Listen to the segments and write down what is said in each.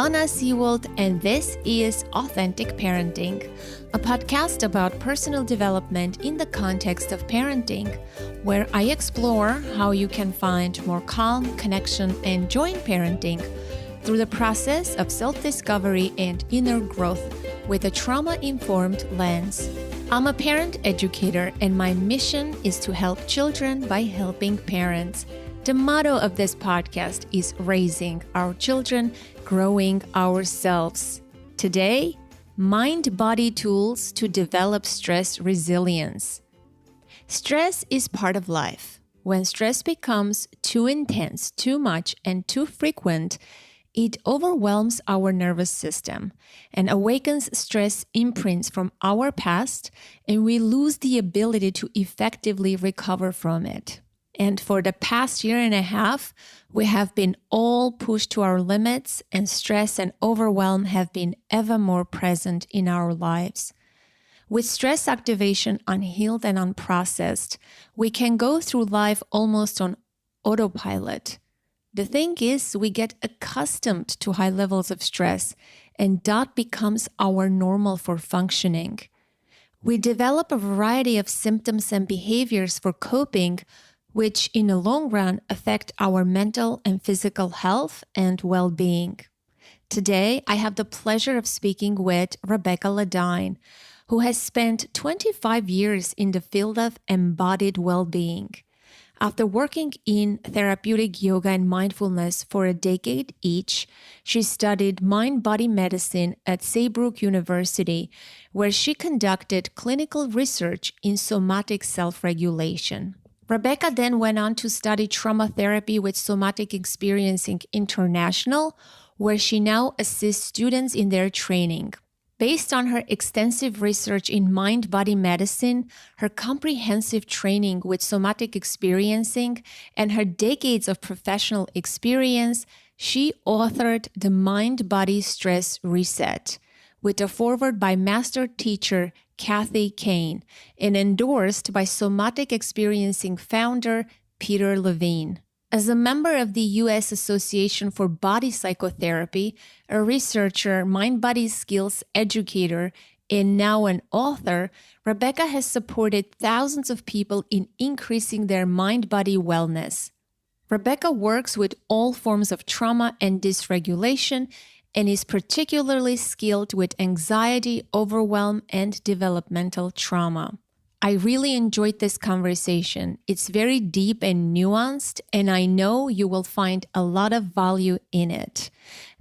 Anna Seawold, and this is Authentic Parenting, a podcast about personal development in the context of parenting, where I explore how you can find more calm, connection, and joy in parenting through the process of self-discovery and inner growth with a trauma-informed lens. I'm a parent educator, and my mission is to help children by helping parents. The motto of this podcast is raising our children, growing ourselves. Today, mind-body tools to develop stress resilience. Stress is part of life. When stress becomes too intense, too much, and too frequent, it overwhelms our nervous system and awakens stress imprints from our past, and we lose the ability to effectively recover from it. And for the past year and a half, we have been all pushed to our limits, and stress and overwhelm have been ever more present in our lives. With stress activation unhealed and unprocessed, we can go through life almost on autopilot. The thing is, we get accustomed to high levels of stress, and that becomes our normal for functioning. We develop a variety of symptoms and behaviors for coping, which in the long run affect our mental and physical health and well-being. Today, I have the pleasure of speaking with Rebecca Ladine, who has spent 25 years in the field of embodied well-being. After working in therapeutic yoga and mindfulness for a decade each, she studied mind-body medicine at Saybrook University, where she conducted clinical research in somatic self-regulation. Rebecca then went on to study trauma therapy with Somatic Experiencing International, where she now assists students in their training. Based on her extensive research in mind-body medicine, her comprehensive training with Somatic Experiencing, and her decades of professional experience, she authored the Mind-Body Stress Reset, with a foreword by master teacher Kathy Kane, and endorsed by Somatic Experiencing founder Peter Levine. As a member of the U.S. Association for Body Psychotherapy, a researcher, mind-body skills educator, and now an author, Rebecca has supported thousands of people in increasing their mind-body wellness. Rebecca works with all forms of trauma and dysregulation, and is particularly skilled with anxiety, overwhelm, and developmental trauma. I really enjoyed this conversation. It's very deep and nuanced, and I know you will find a lot of value in it.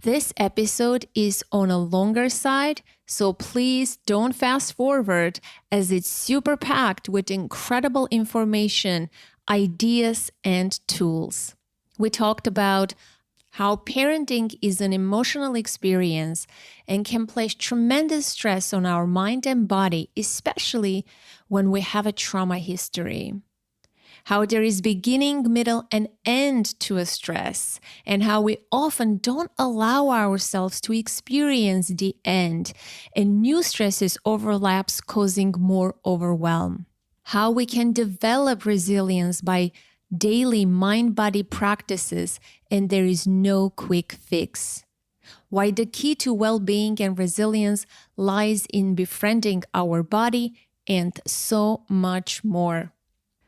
This episode is on a longer side, so please don't fast forward, as it's super packed with incredible information, ideas, and tools. We talked about how parenting is an emotional experience and can place tremendous stress on our mind and body, especially when we have a trauma history. How there is beginning, middle, and end to a stress, and how we often don't allow ourselves to experience the end, and new stresses overlaps, causing more overwhelm. How we can develop resilience by daily mind-body practices, and there is no quick fix. Why the key to well-being and resilience lies in befriending our body, and so much more.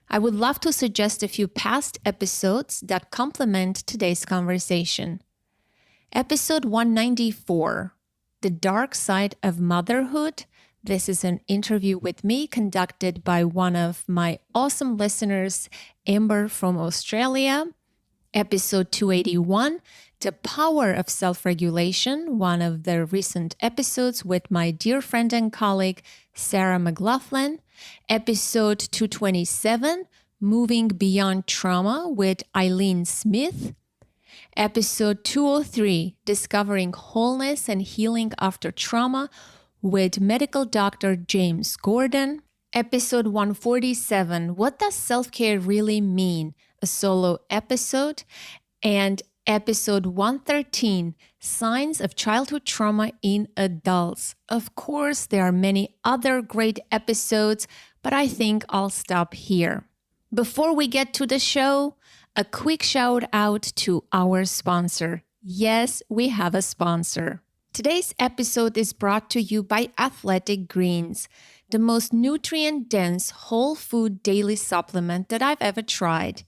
I would love to suggest a few past episodes that complement today's conversation. Episode 194, The Dark Side of Motherhood. This is an interview with me conducted by one of my awesome listeners, Amber from Australia. Episode 281, The Power of Self-Regulation, one of the recent episodes with my dear friend and colleague, Sarah McLaughlin. Episode 227, Moving Beyond Trauma with Eileen Smith. Episode 203, Discovering Wholeness and Healing After Trauma with medical doctor James Gordon. Episode 147, What Does Self-Care Really Mean? A solo episode. And episode 113, Signs of Childhood Trauma in Adults. Of course, there are many other great episodes, but I think I'll stop here. Before we get to the show, a quick shout out to our sponsor, Yes, we have a sponsor. Today's episode is brought to you by Athletic Greens, the most nutrient-dense whole food daily supplement that I've ever tried.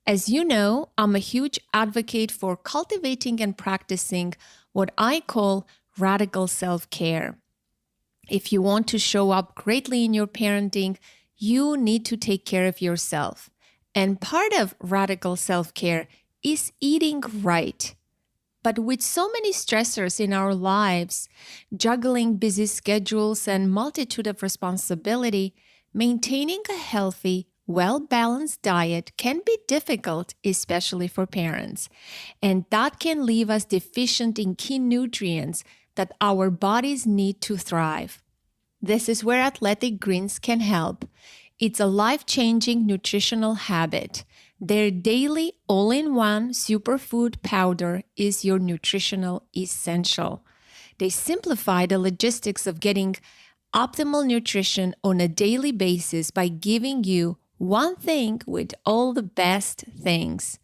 As you know, I'm a huge advocate for cultivating and practicing what I call radical self-care. If you want to show up greatly in your parenting, you need to take care of yourself. And part of radical self-care is eating right. But with so many stressors in our lives, juggling busy schedules and multitude of responsibility, maintaining a healthy, well-balanced diet can be difficult, especially for parents. And that can leave us deficient in key nutrients that our bodies need to thrive. This is where Athletic Greens can help. It's a life-changing nutritional habit. Their daily all-in-one superfood powder is your nutritional essential. They simplify the logistics of getting optimal nutrition on a daily basis by giving you one thing with all the best things.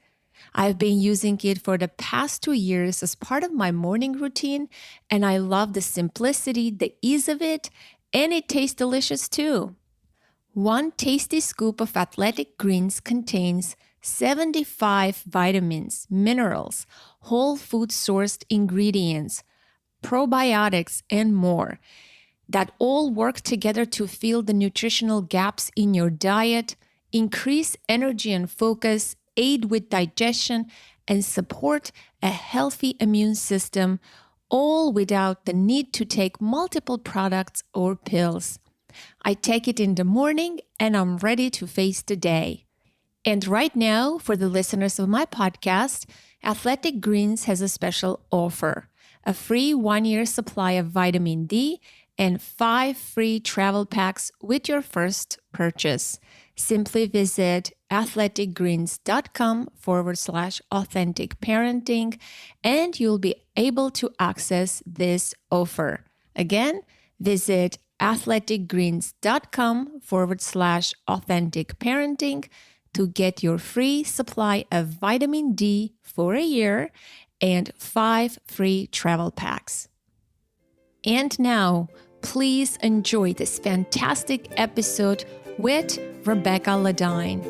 I've been using it for the past 2 years as part of my morning routine, and I love the simplicity, the ease of it, and it tastes delicious too. One tasty scoop of Athletic Greens contains 75 vitamins, minerals, whole food sourced ingredients, probiotics, and more that all work together to fill the nutritional gaps in your diet, increase energy and focus, aid with digestion, and support a healthy immune system, all without the need to take multiple products or pills. I take it in the morning and I'm ready to face the day. And right now, for the listeners of my podcast, Athletic Greens has a special offer: a free 1-year supply of vitamin D and 5 free travel packs with your first purchase. Simply visit athleticgreens.com/authentic parenting and you'll be able to access this offer. Again, visit athleticgreens.com/authentic parenting to get your free supply of vitamin D for a year and 5 free travel packs. And now, please enjoy this fantastic episode with Rebecca Ladine.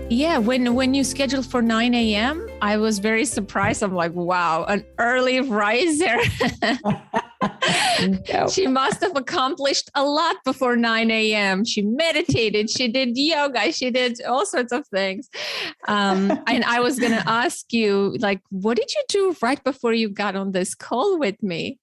Yeah, when you scheduled for 9 a.m., I was very surprised. I'm like, wow, an early riser. No. She must have accomplished a lot before 9 a.m. She meditated, she did yoga, she did all sorts of things. And I was going to ask you, like, what did you do right before you got on this call with me?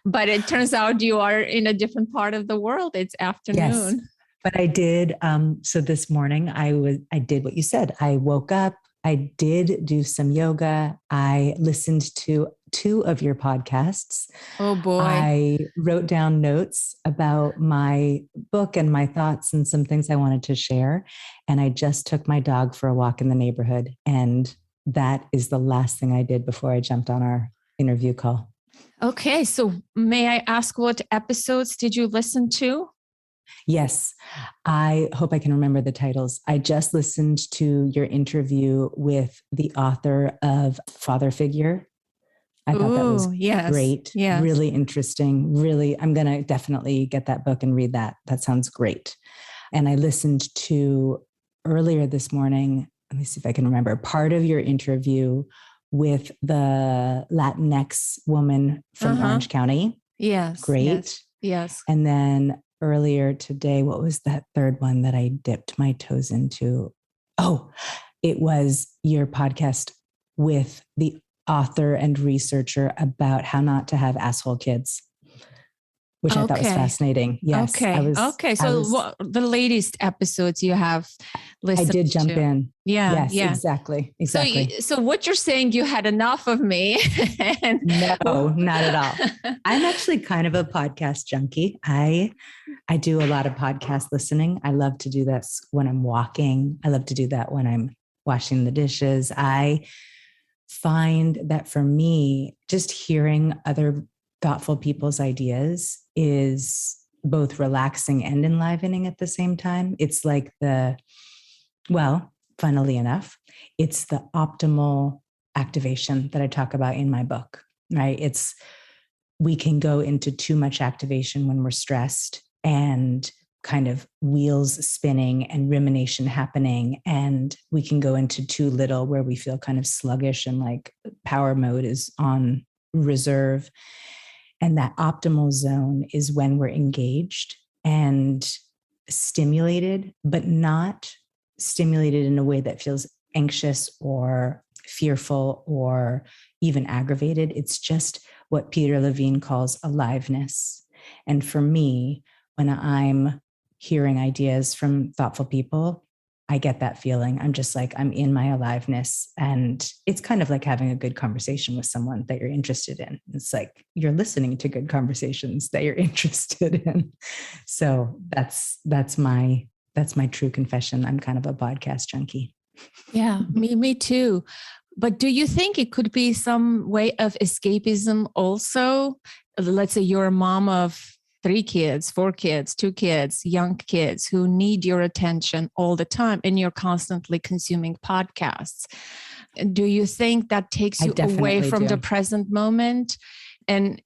But it turns out you are in a different part of the world. It's afternoon. Yes, but I did. So this morning I did what you said. I woke up. I did do some yoga. I listened to 2 of your podcasts. Oh boy. I wrote down notes about my book and my thoughts and some things I wanted to share. And I just took my dog for a walk in the neighborhood. And that is the last thing I did before I jumped on our interview call. Okay. So may I ask, what episodes did you listen to? Yes, I hope I can remember the titles. I just listened to your interview with the author of Father Figure. I thought that was great, really interesting, really, I'm going to definitely get that book and read that. That sounds great. And I listened to earlier this morning, let me see if I can remember, part of your interview with the Latinx woman from Orange County. Yes. Great. Yes. And then earlier today, what was that third one that I dipped my toes into? Oh, it was your podcast with the author and researcher about how not to have asshole kids, which I thought was fascinating. Yes. Okay. So the latest episodes you have listened to. I did jump in. Yeah. Yes, exactly. So what you're saying, you had enough of me. No, not at all. I'm actually kind of a podcast junkie. I do a lot of podcast listening. I love to do that when I'm walking. I love to do that when I'm washing the dishes. I find that for me, just hearing other thoughtful people's ideas is both relaxing and enlivening at the same time. It's like funnily enough, it's the optimal activation that I talk about in my book, right? We can go into too much activation when we're stressed, and kind of wheels spinning and rumination happening. And we can go into too little where we feel kind of sluggish and like power mode is on reserve. And that optimal zone is when we're engaged and stimulated, but not stimulated in a way that feels anxious or fearful or even aggravated. It's just what Peter Levine calls aliveness. And for me, when I'm hearing ideas from thoughtful people, I get that feeling. I'm just like, I'm in my aliveness. And it's kind of like having a good conversation with someone that you're interested in. It's like you're listening to good conversations that you're interested in. So that's my true confession. I'm kind of a podcast junkie. Yeah, me too. But do you think it could be some way of escapism also? Let's say you're a mom of 3 kids, 4 kids, 2 kids, young kids who need your attention all the time, and you're constantly consuming podcasts. Do you think that takes you away from the present moment? And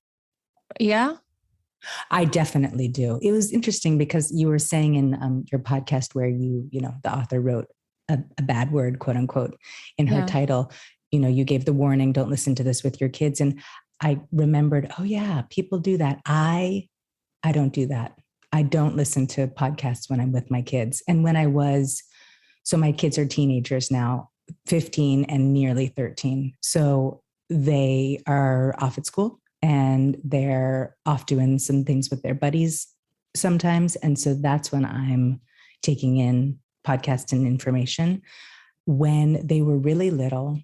yeah? I definitely do. It was interesting because you were saying in your podcast where the author wrote a bad word, quote unquote, in her title, you gave the warning, don't listen to this with your kids. And I remembered, oh yeah, people do that. I don't do that. I don't listen to podcasts when I'm with my kids. And so my kids are teenagers now, 15 and nearly 13. So they are off at school and they're off doing some things with their buddies sometimes. And so that's when I'm taking in podcasts and information. When they were really little,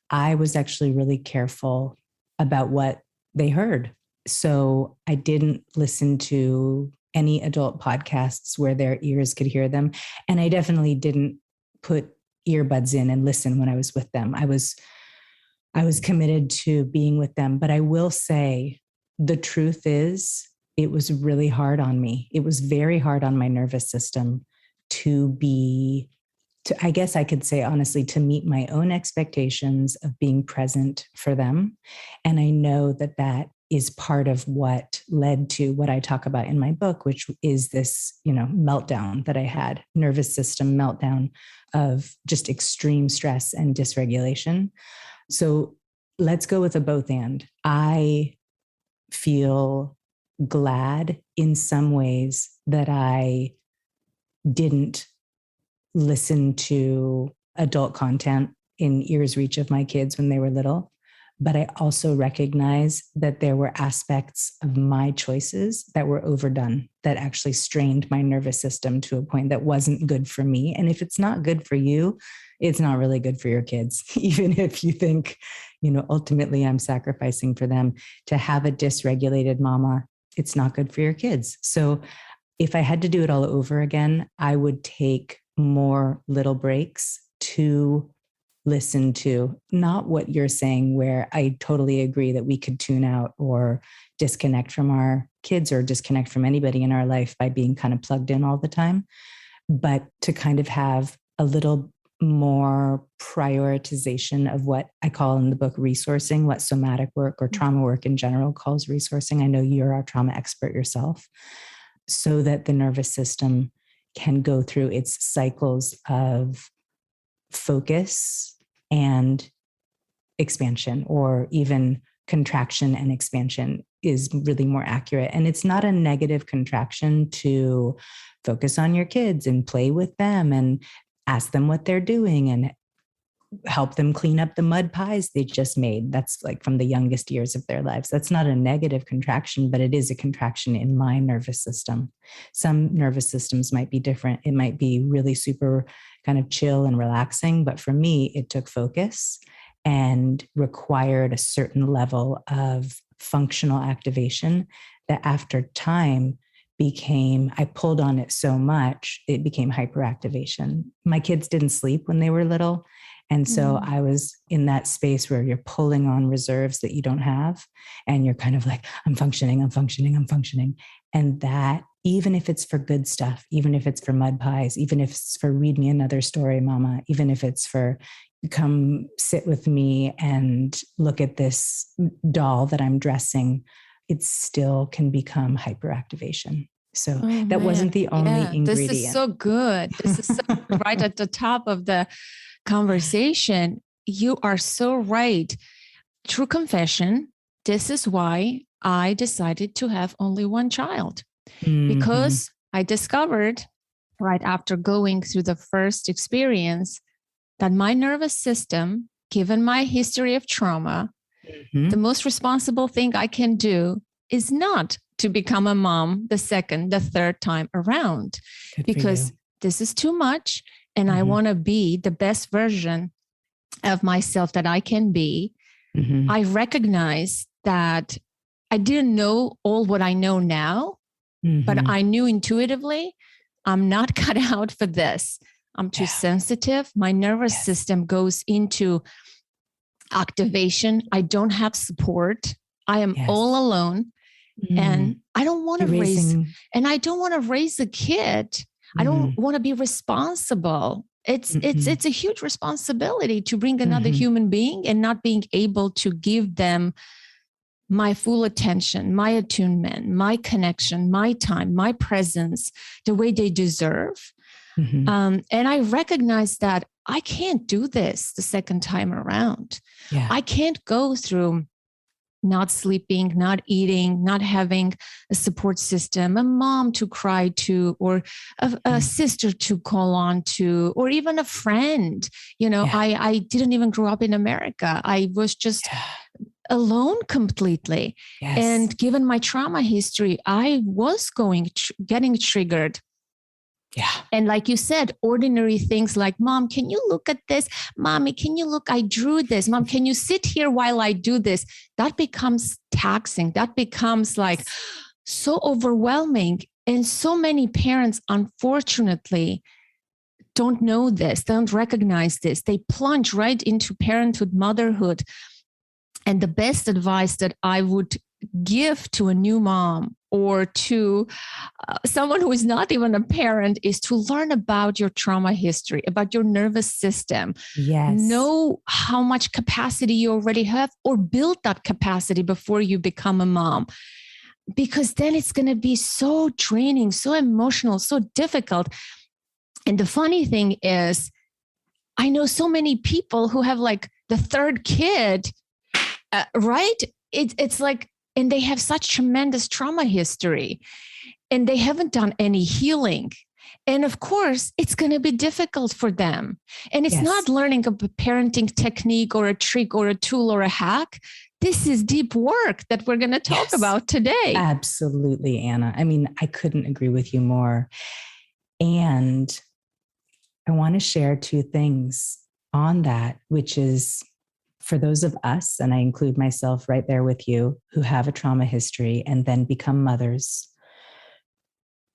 I was actually really careful about what they heard. So I didn't listen to any adult podcasts where their ears could hear them. And I definitely didn't put earbuds in and listen when I was with them. I was committed to being with them. But I will say the truth is it was really hard on me. It was very hard on my nervous system I guess I could say honestly, to meet my own expectations of being present for them. And I know that is part of what led to what I talk about in my book, which is this, meltdown that I had, nervous system meltdown of just extreme stress and dysregulation. So let's go with a both and. I feel glad in some ways that I didn't listen to adult content in ear's reach of my kids when they were little. But I also recognize that there were aspects of my choices that were overdone, that actually strained my nervous system to a point that wasn't good for me. And if it's not good for you, it's not really good for your kids. Even if you think, ultimately I'm sacrificing for them, to have a dysregulated mama, it's not good for your kids. So if I had to do it all over again, I would take more little breaks to listen to, not what you're saying, where I totally agree that we could tune out or disconnect from our kids or disconnect from anybody in our life by being kind of plugged in all the time, but to kind of have a little more prioritization of what I call in the book resourcing, what somatic work or trauma work in general calls resourcing. I know you're a trauma expert yourself, so that the nervous system can go through its cycles of focus and expansion, or even contraction and expansion is really more accurate. And it's not a negative contraction to focus on your kids and play with them and ask them what they're doing and help them clean up the mud pies they just made. That's like from the youngest years of their lives. That's not a negative contraction, but it is a contraction in my nervous system. Some nervous systems might be different. It might be really super kind of chill and relaxing. But for me, it took focus and required a certain level of functional activation that after time I pulled on it so much, it became hyperactivation. My kids didn't sleep when they were little. And so I was in that space where you're pulling on reserves that you don't have. And you're kind of like, I'm functioning. And that, even if it's for good stuff, even if it's for mud pies, even if it's for read me another story, mama, even if it's for come sit with me and look at this doll that I'm dressing, it still can become hyperactivation. So that wasn't the only ingredient. This is so good. This is so right at the top of the conversation. You are so right. True confession. This is why I decided to have only one child, because I discovered right after going through the first experience that my nervous system, given my history of trauma, the most responsible thing I can do is not to become a mom the second, the third time around, because this is too much. And I want to be the best version of myself that I can be. I recognize that I didn't know all what I know now, but I knew intuitively, I'm not cut out for this. I'm too sensitive. My nervous system goes into activation. I don't have support. I am all alone. And I don't want to I don't want to raise a kid. I don't want to be responsible. It's a huge responsibility to bring another human being and not being able to give them my full attention, my attunement, my connection, my time, my presence, the way they deserve. And I recognize that I can't do this the second time around. I can't go through not sleeping, not eating, not having a support system, a mom to cry to, or a sister to call on to, or even a friend. You know, I didn't even grow up in America. I was just alone completely. And given my trauma history, I was getting triggered. And like you said, ordinary things like, Mom, can you look at this? Mommy, can you look? I drew this. Mom, can you sit here while I do this? That becomes taxing. That becomes like so overwhelming. And so many parents, unfortunately, don't know this, don't recognize this. They plunge right into parenthood, motherhood. And the best advice that I would give to a new mom or to someone who is not even a parent is to learn about your trauma history, about your nervous system. Know how much capacity you already have, or build that capacity before you become a mom. Because then it's going to be so draining, so emotional, so difficult. And the funny thing is, I know so many people who have like the third kid, right? It's like, and they have such tremendous trauma history and they haven't done any healing. And of course, it's going to be difficult for them. And it's not learning a parenting technique or a trick or a tool or a hack. This is deep work that we're going to talk about today. Absolutely, Anna. I mean, I couldn't agree with you more. And I want to share two things on that, which is, for those of us, and I include myself right there with you, who have a trauma history and then become mothers,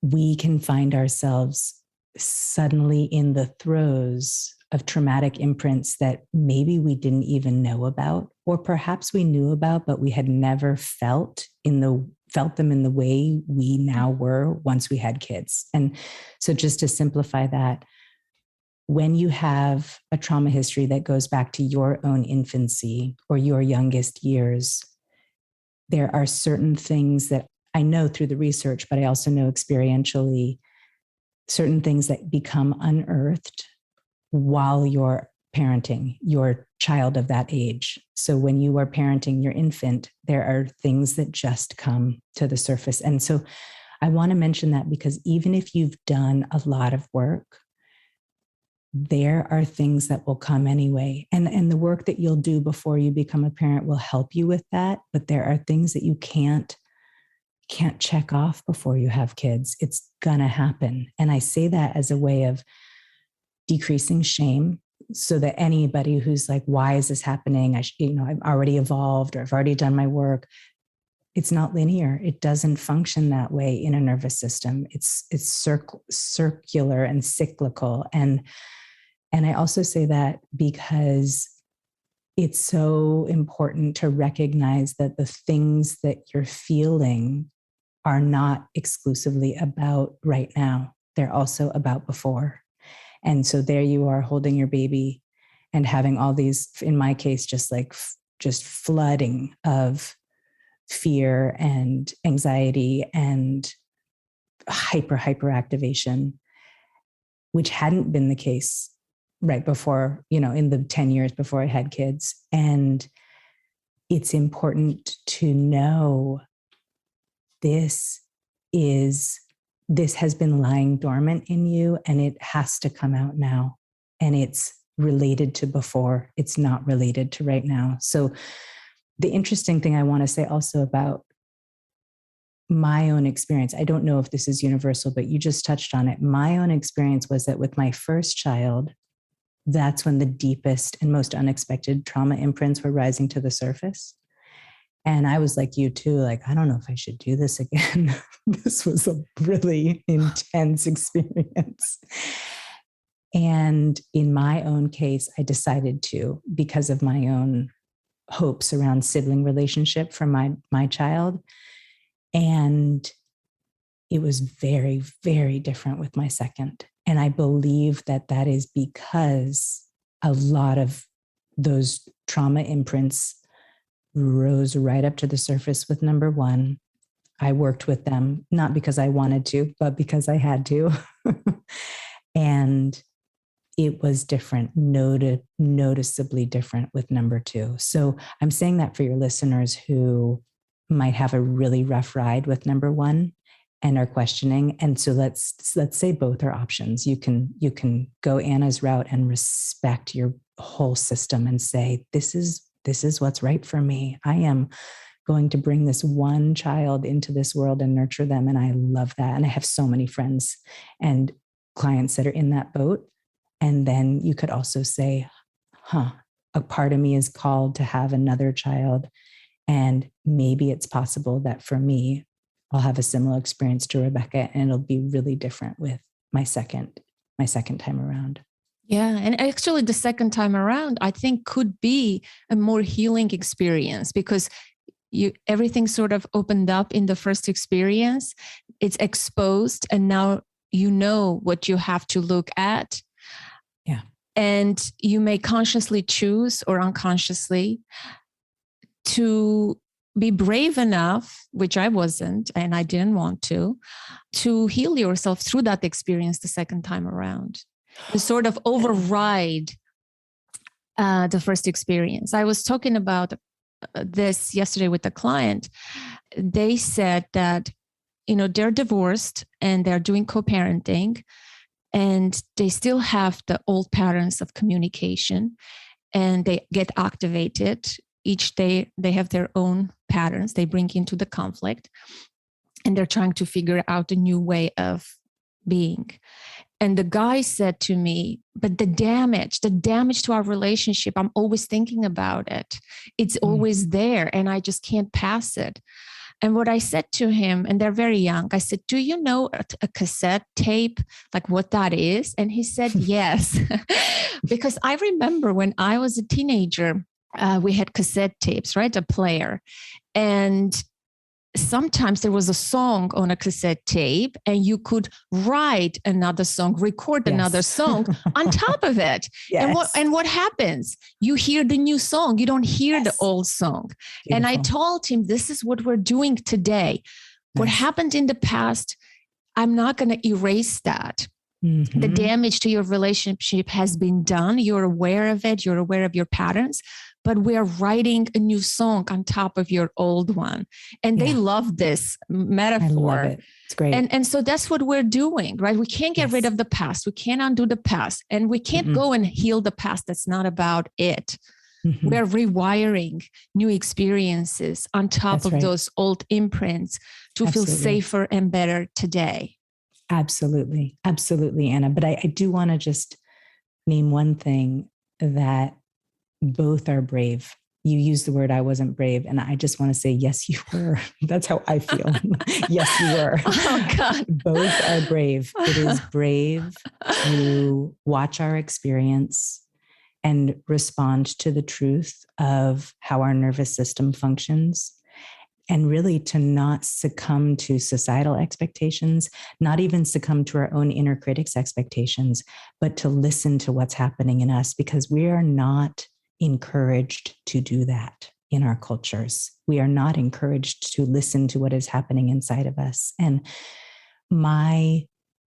we can find ourselves suddenly in the throes of traumatic imprints that maybe we didn't even know about, or perhaps we knew about, but we had never felt them in the way we now were once we had kids. And so just to simplify that, when you have a trauma history that goes back to your own infancy or your youngest years, there are certain things that I know through the research, but I also know experientially, certain things that become unearthed while you're parenting your child of that age. So when you are parenting your infant, there are things that just come to the surface. And so I want to mention that because even if you've done a lot of work, there are things that will come anyway. And the work that you'll do before you become a parent will help you with that. But there are things that you can't check off before you have kids. It's gonna happen. And I say that as a way of decreasing shame so that anybody who's like, why is this happening? I've already evolved, or I've already done my work. It's not linear. It doesn't function that way in a nervous system. It's circular and cyclical. And And I also say that because it's so important to recognize that the things that you're feeling are not exclusively about right now. They're also about before. And so there you are holding your baby and having all these, in my case, just flooding of fear and anxiety and hyper activation, which hadn't been the case right before, in the 10 years before I had kids. And it's important to know this has been lying dormant in you, and it has to come out now. And it's related to before. It's not related to right now. So the interesting thing I want to say also about my own experience, I don't know if this is universal, but you just touched on it. My own experience was that with my first child, that's when the deepest and most unexpected trauma imprints were rising to the surface. And I was like you too, like, I don't know if I should do this again. This was a really intense experience. And in my own case, I decided to, because of my own hopes around sibling relationship for my child. And it was very, very different with my second. And I believe that is because a lot of those trauma imprints rose right up to the surface with number one. I worked with them, not because I wanted to, but because I had to. And it was different, noticeably different with number two. So I'm saying that for your listeners who might have a really rough ride with number one and are questioning. And so let's say both are options. You can go Anna's route and respect your whole system and say, this is what's right for me. I am going to bring this one child into this world and nurture them. And I love that. And I have so many friends and clients that are in that boat. And then you could also say, a part of me is called to have another child. And maybe it's possible that for me, I'll have a similar experience to Rebecca, and it'll be really different with my second time around. Yeah. And actually the second time around, I think could be a more healing experience because everything sort of opened up in the first experience. It's exposed. And now you know what you have to look at. Yeah. And you may consciously choose or unconsciously to be brave enough, which I wasn't, and I didn't want to heal yourself through that experience the second time around. To sort of override the first experience. I was talking about this yesterday with a client. They said that, they're divorced and they're doing co-parenting and they still have the old patterns of communication and they get activated. Each day they have their own patterns they bring into the conflict and they're trying to figure out a new way of being. And the guy said to me, but the damage to our relationship, I'm always thinking about it. It's always there and I just can't pass it. And what I said to him, and they're very young, I said, do you know a cassette tape, like what that is? And he said, yes, because I remember when I was a teenager, we had cassette tapes, right? A player. And sometimes there was a song on a cassette tape and you could write another song, record another song on top of it. Yes. And what happens? You hear the new song. You don't hear the old song. Beautiful. And I told him, this is what we're doing today. What happened in the past, I'm not going to erase that. Mm-hmm. The damage to your relationship has been done. You're aware of it. You're aware of your patterns. But we're writing a new song on top of your old one. And they love this metaphor. I love it. It's great. And so that's what we're doing, right? We can't get rid of the past. We can't undo the past. And we can't go and heal the past. That's not about it. Mm-hmm. We're rewiring new experiences on top of those old imprints to feel safer and better today. Absolutely. Absolutely, Anna. But I do want to just name one thing that both are brave you used the word, I wasn't brave. And I just want to say, yes, you were. That's how I feel. Yes, you were. Oh, God. Both are brave. It is brave to watch our experience and respond to the truth of how our nervous system functions, and really to not succumb to societal expectations, not even succumb to our own inner critics' expectations, but to listen to what's happening in us, because we are not encouraged to do that in our cultures. We are not encouraged to listen to what is happening inside of us. And my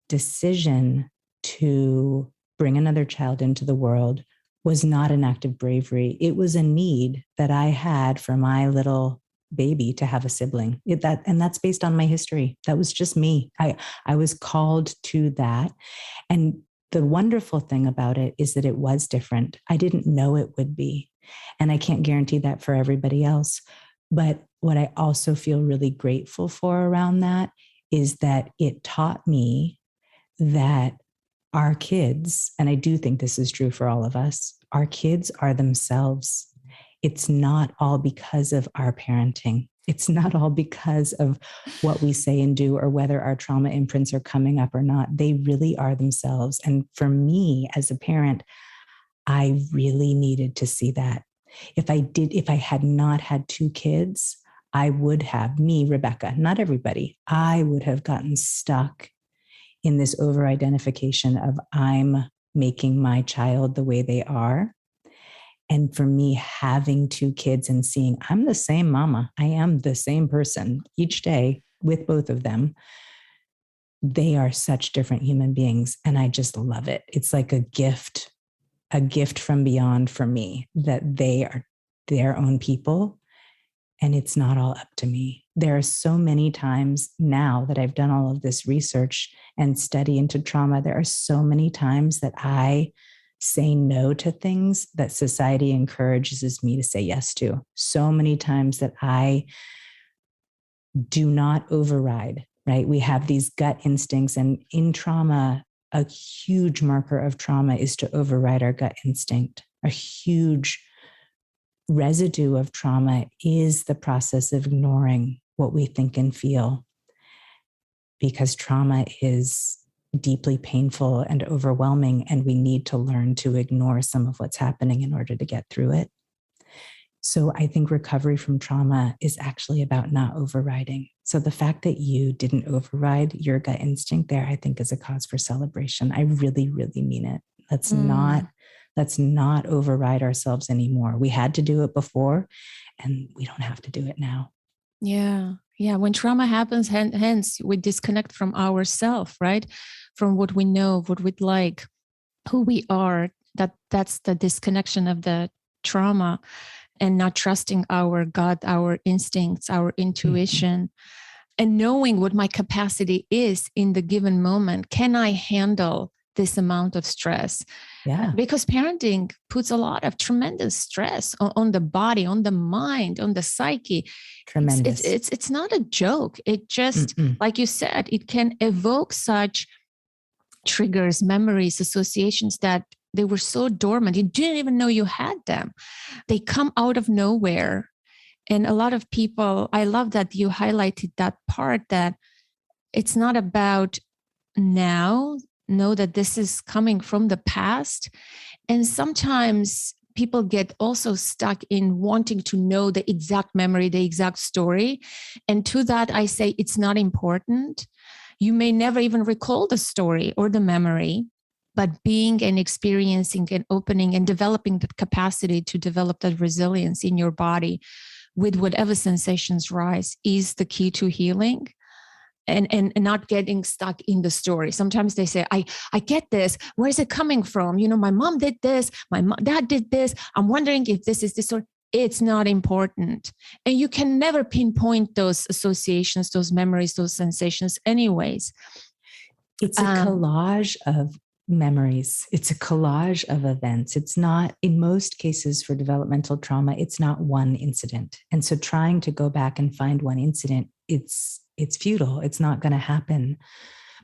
decision to bring another child into the world was not an act of bravery. It was a need that I had for my little baby to have a sibling. And that's based on my history. That was just me. I was called to that. And the wonderful thing about it is that it was different. I didn't know it would be. And I can't guarantee that for everybody else. But what I also feel really grateful for around that is that it taught me that our kids, and I do think this is true for all of us, our kids are themselves. It's not all because of our parenting. It's not all because of what we say and do or whether our trauma imprints are coming up or not. They really are themselves. And for me as a parent, I really needed to see that. If I had not had two kids, I would have, me, Rebecca, not everybody, I would have gotten stuck in this over-identification of I'm making my child the way they are. And for me, having two kids and seeing I'm the same mama, I am the same person each day with both of them. They are such different human beings. And I just love it. It's like a gift from beyond for me, that they are their own people. And it's not all up to me. There are so many times now that I've done all of this research and study into trauma, there are so many times that I say no to things that society encourages me to say yes to. So many times that I do not override, right? We have these gut instincts, and in trauma, a huge marker of trauma is to override our gut instinct. A huge residue of trauma is the process of ignoring what we think and feel, because trauma is deeply painful and overwhelming, and we need to learn to ignore some of what's happening in order to get through it. So I think recovery from trauma is actually about not overriding. So the fact that you didn't override your gut instinct there, I think is a cause for celebration. I really, really mean it. Let's not override ourselves anymore. We had to do it before, and we don't have to do it now. Yeah. Yeah. When trauma happens, hence we disconnect from ourselves, right? From what we know, what we'd like, who we are. That's the disconnection of the trauma, and not trusting our gut, our instincts, our intuition, and knowing what my capacity is in the given moment. Can I handle this amount of stress? Yeah. Because parenting puts a lot of tremendous stress on the body, on the mind, on the psyche. Tremendous. It's not a joke. It just, like you said, it can evoke such triggers, memories, associations that they were so dormant. You didn't even know you had them. They come out of nowhere. And a lot of people, I love that you highlighted that part, that it's not about now. Know that this is coming from the past. And sometimes people get also stuck in wanting to know the exact memory, the exact story. And to that, I say it's not important. You may never even recall the story or the memory, but being and experiencing and opening and developing that capacity to develop that resilience in your body with whatever sensations rise is the key to healing. And not getting stuck in the story. Sometimes they say, I get this. Where is it coming from? My mom did this. My dad did this. I'm wondering if this is this, or it's not important. And you can never pinpoint those associations, those memories, those sensations anyways. It's a collage of memories. It's a collage of events. It's not, in most cases for developmental trauma, it's not one incident. And so trying to go back and find one incident, it's futile. It's not going to happen.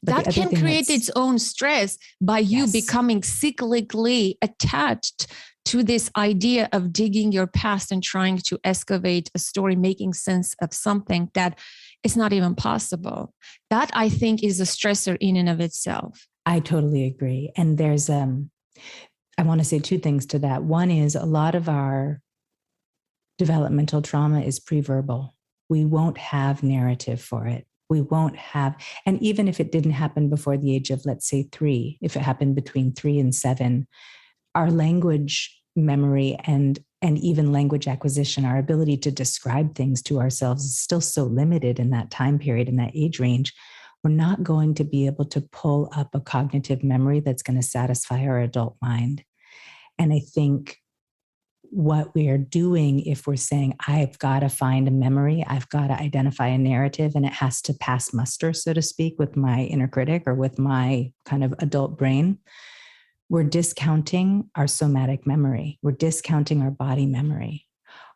But that can create its own stress by you becoming cyclically attached to this idea of digging your past and trying to excavate a story, making sense of something that is not even possible. That, I think, is a stressor in and of itself. I totally agree. And there's, I want to say two things to that. One is a lot of our developmental trauma is pre-verbal. We won't have narrative for it. We won't have, and even if it didn't happen before the age of, let's say 3, if it happened between 3 and 7, our language memory and even language acquisition, our ability to describe things to ourselves is still so limited in that time period, in that age range. We're not going to be able to pull up a cognitive memory that's going to satisfy our adult mind. And I think what we are doing, if we're saying, I've got to find a memory, I've got to identify a narrative, and it has to pass muster, so to speak, with my inner critic or with my kind of adult brain, we're discounting our somatic memory. We're discounting our body memory.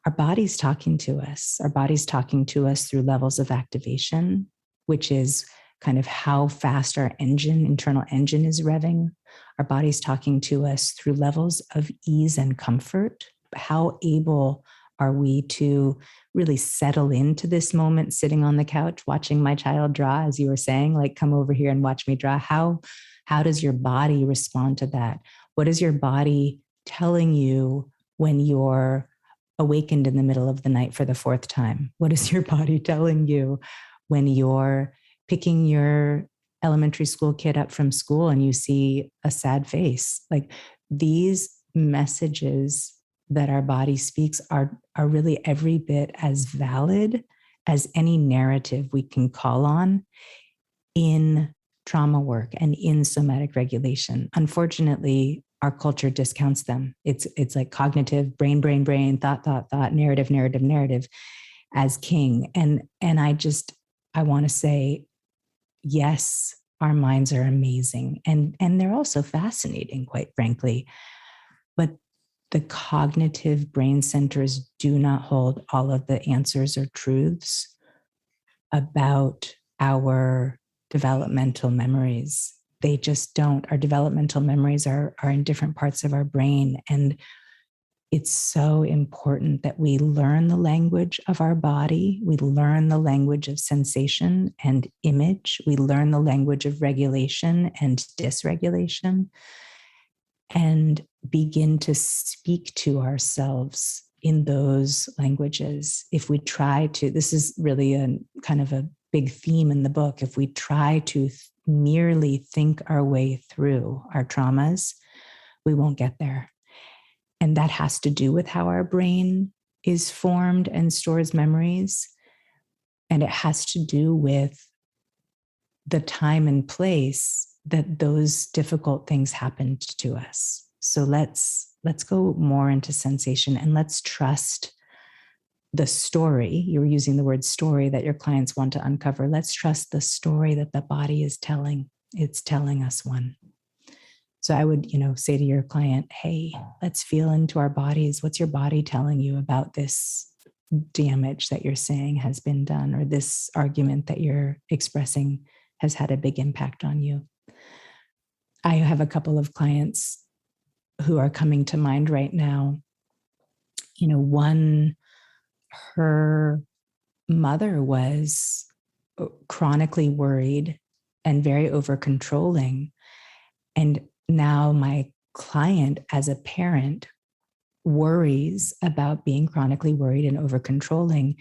Our body's talking to us. Our body's talking to us through levels of activation, which is kind of how fast our internal engine is revving. Our body's talking to us through levels of ease and comfort. How able are we to really settle into this moment, sitting on the couch, watching my child draw, as you were saying, like, come over here and watch me draw? How does your body respond to that? What is your body telling you when you're awakened in the middle of the night for the 4th time? What is your body telling you when you're picking your elementary school kid up from school and you see a sad face? Like, these messages that our body speaks are really every bit as valid as any narrative we can call on in trauma work and in somatic regulation. Unfortunately, our culture discounts them. It's like cognitive, brain, thought, narrative as king. And I want to say, yes, our minds are amazing. And they're also fascinating, quite frankly. But the cognitive brain centers do not hold all of the answers or truths about our developmental memories. They just don't. Our developmental memories are in different parts of our brain. And it's so important that we learn the language of our body. We learn the language of sensation and image. We learn the language of regulation and dysregulation, and begin to speak to ourselves in those languages. If we try to, this is really a kind of a big theme in the book, if we try to merely think our way through our traumas, we won't get there. And that has to do with how our brain is formed and stores memories. And it has to do with the time and place that those difficult things happened to us. So let's go more into sensation, and let's trust the story. You were using the word story that your clients want to uncover. Let's trust the story that the body is telling. It's telling us one. So I would, say to your client, hey, let's feel into our bodies. What's your body telling you about this damage that you're saying has been done, or this argument that you're expressing has had a big impact on you? I have a couple of clients who are coming to mind right now. One, her mother was chronically worried and very over-controlling. And now my client, as a parent, worries about being chronically worried and over-controlling.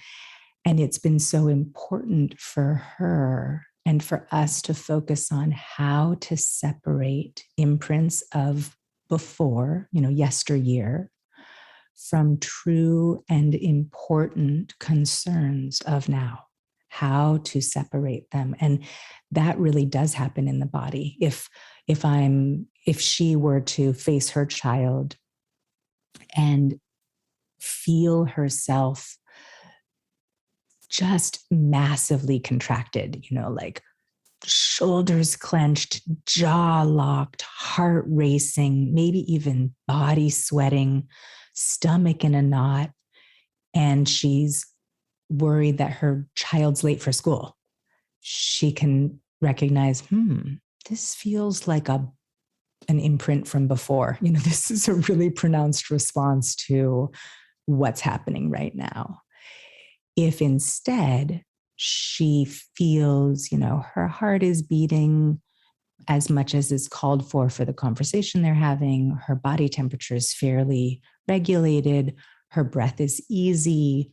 And it's been so important for her and for us to focus on how to separate imprints of before, yesteryear, from true and important concerns of now, how to separate them. And that really does happen in the body. If she were to face her child and feel herself just massively contracted, like shoulders clenched, jaw locked, heart racing, maybe even body sweating, stomach in a knot, and she's worried that her child's late for school, she can recognize, this feels like a an imprint from before. This is a really pronounced response to what's happening right now. If instead she feels, her heart is beating as much as is called for the conversation they're having, her body temperature is fairly regulated, her breath is easy,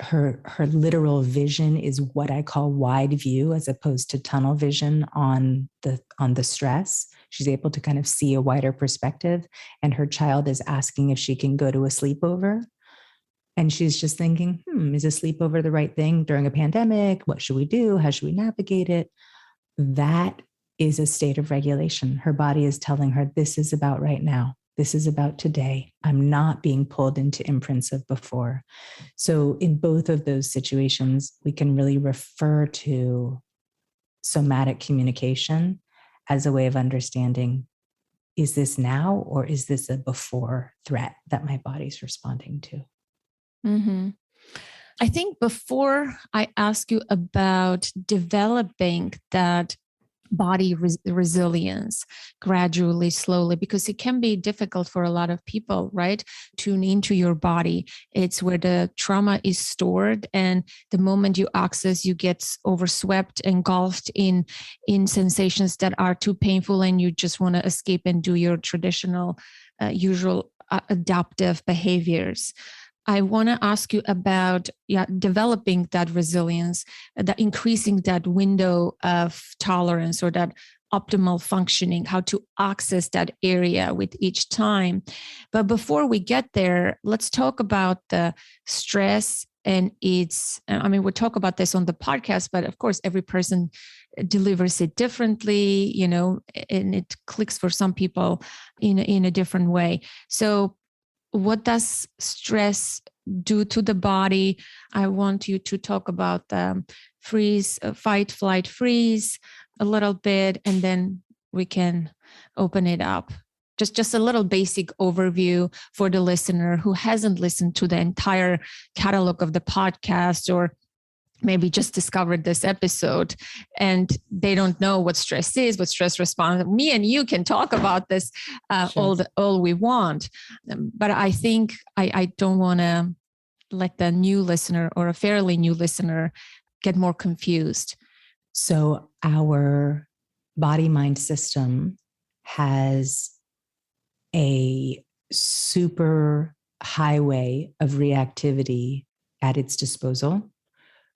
her literal vision is what I call wide view as opposed to tunnel vision on the stress. She's able to kind of see a wider perspective, and her child is asking if she can go to a sleepover. And she's just thinking, is a sleepover the right thing during a pandemic? What should we do? How should we navigate it? That is a state of regulation. Her body is telling her, this is about right now. This is about today. I'm not being pulled into imprints of before. So in both of those situations, we can really refer to somatic communication as a way of understanding, is this now or is this a before threat that my body's responding to? Mm-hmm. I think before I ask you about developing that body resilience gradually, slowly, because it can be difficult for a lot of people, right? Tune into your body. It's where the trauma is stored. And the moment you access, you get overswept, engulfed in sensations that are too painful, and you just want to escape and do your traditional, usual adaptive behaviors. I want to ask you about developing that resilience, that increasing that window of tolerance or that optimal functioning, how to access that area with each time. But before we get there, let's talk about the stress and we'll talk about this on the podcast, but of course, every person delivers it differently, and it clicks for some people in a different way. So what does stress do to the body? I want you to talk about freeze, fight, flight, freeze a little bit, and then we can open it up. Just a little basic overview for the listener who hasn't listened to the entire catalog of the podcast, or maybe just discovered this episode and they don't know what stress is, what stress response. Me and you can talk about this sure. all we want. But I think I don't want to let the new listener or a fairly new listener get more confused. So our body-mind system has a super highway of reactivity at its disposal,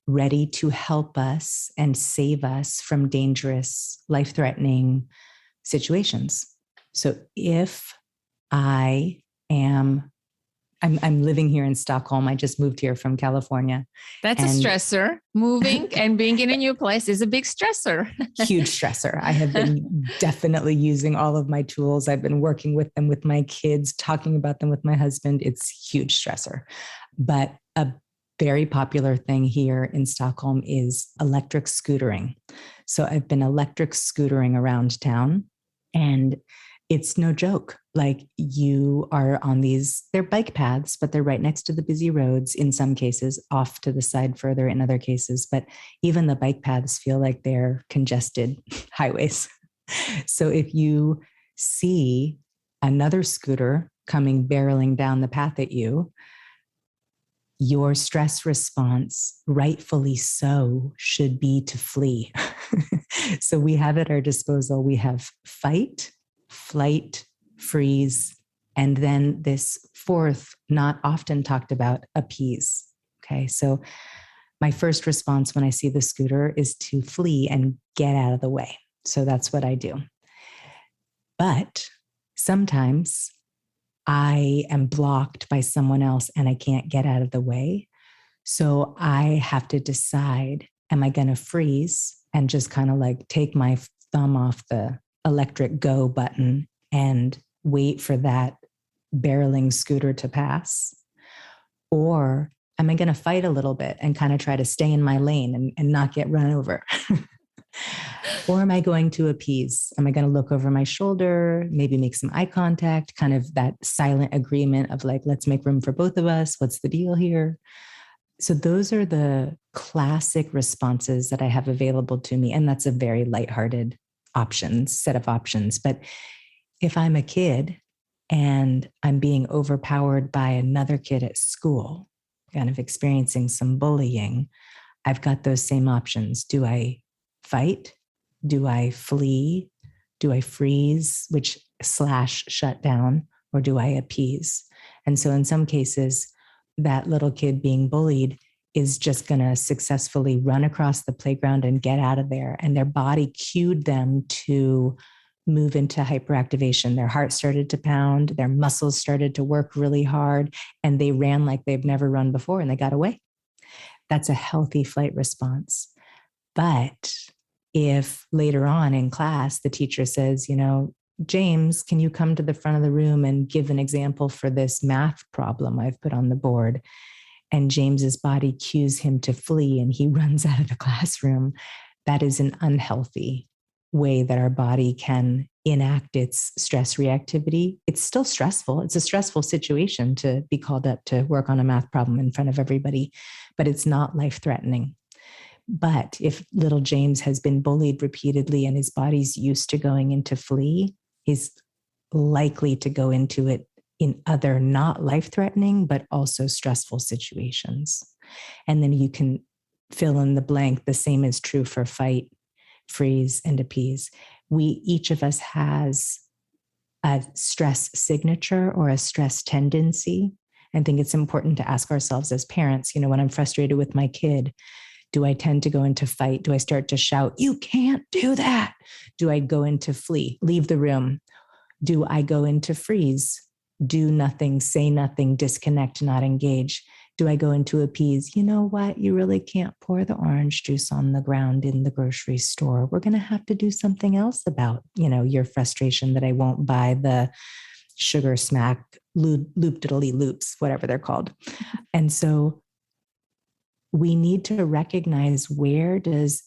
ready to help us and save us from dangerous, life-threatening situations. So if I'm living here in Stockholm. I just moved here from California. That's a stressor. Moving and being in a new place is a big stressor. Huge stressor. I have been definitely using all of my tools. I've been working with them with my kids, talking about them with my husband. It's huge stressor. But a very popular thing here in Stockholm is electric scootering. So I've been electric scootering around town, and it's no joke. Like, you are on they're bike paths, but they're right next to the busy roads in some cases, off to the side further in other cases. But even the bike paths feel like they're congested highways. So if you see another scooter coming barreling down the path at you, your stress response, rightfully so, should be to flee. So we have at our disposal, we have fight, flight, freeze, and then this fourth, not often talked about, appease. Okay, so my first response when I see the scooter is to flee and get out of the way. So that's what I do. But sometimes I am blocked by someone else and I can't get out of the way. So I have to decide, am I going to freeze and just kind of like take my thumb off the electric go button and wait for that barreling scooter to pass? Or am I going to fight a little bit and kind of try to stay in my lane and not get run over? Or am I going to appease? Am I going to look over my shoulder, maybe make some eye contact, kind of that silent agreement of like, let's make room for both of us. What's the deal here? So those are the classic responses that I have available to me. And that's a very lighthearted set of options. But if I'm a kid and I'm being overpowered by another kid at school, kind of experiencing some bullying, I've got those same options. Do I fight? Do I flee? Do I freeze, which / shut down, or do I appease? And so in some cases, that little kid being bullied is just going to successfully run across the playground and get out of there. And their body cued them to move into hyperactivation. Their heart started to pound, their muscles started to work really hard, and they ran like they've never run before and they got away. That's a healthy flight response. But if later on in class, the teacher says, James, can you come to the front of the room and give an example for this math problem I've put on the board? And James's body cues him to flee and he runs out of the classroom. That is an unhealthy way that our body can enact its stress reactivity. It's still stressful. It's a stressful situation to be called up to work on a math problem in front of everybody, but it's not life-threatening. But if little James has been bullied repeatedly and his body's used to going into flee, he's likely to go into it in other not life-threatening, but also stressful situations. And then you can fill in the blank. The same is true for fight, freeze, and appease. Each of us has a stress signature or a stress tendency. I think it's important to ask ourselves as parents, when I'm frustrated with my kid, do I tend to go into fight? Do I start to shout, you can't do that? Do I go into flee, leave the room? Do I go into freeze, do nothing, say nothing, disconnect, not engage? Do I go into appease? You know what? You really can't pour the orange juice on the ground in the grocery store. We're going to have to do something else about, your frustration that I won't buy the sugar smack loop-diddly loops, whatever they're called. And so we need to recognize where does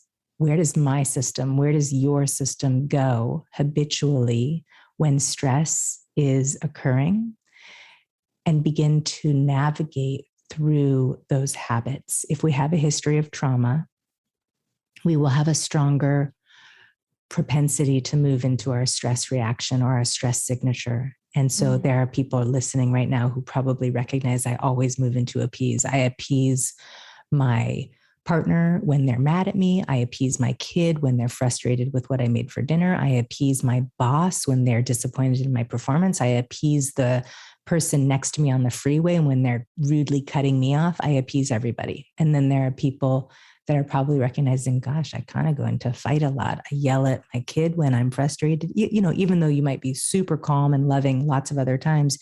my system, where does your system go habitually when stress is occurring, and begin to navigate through those habits. If we have a history of trauma, we will have a stronger propensity to move into our stress reaction or our stress signature. And so there are people listening right now who probably recognize I always move into appease. I appease my partner when they're mad at me. I appease my kid when they're frustrated with what I made for dinner. I appease my boss when they're disappointed in my performance. I appease the person next to me on the freeway when they're rudely cutting me off. I appease everybody. And then there are people that are probably recognizing, gosh, I kind of go into a fight a lot. I yell at my kid when I'm frustrated. Even though you might be super calm and loving lots of other times,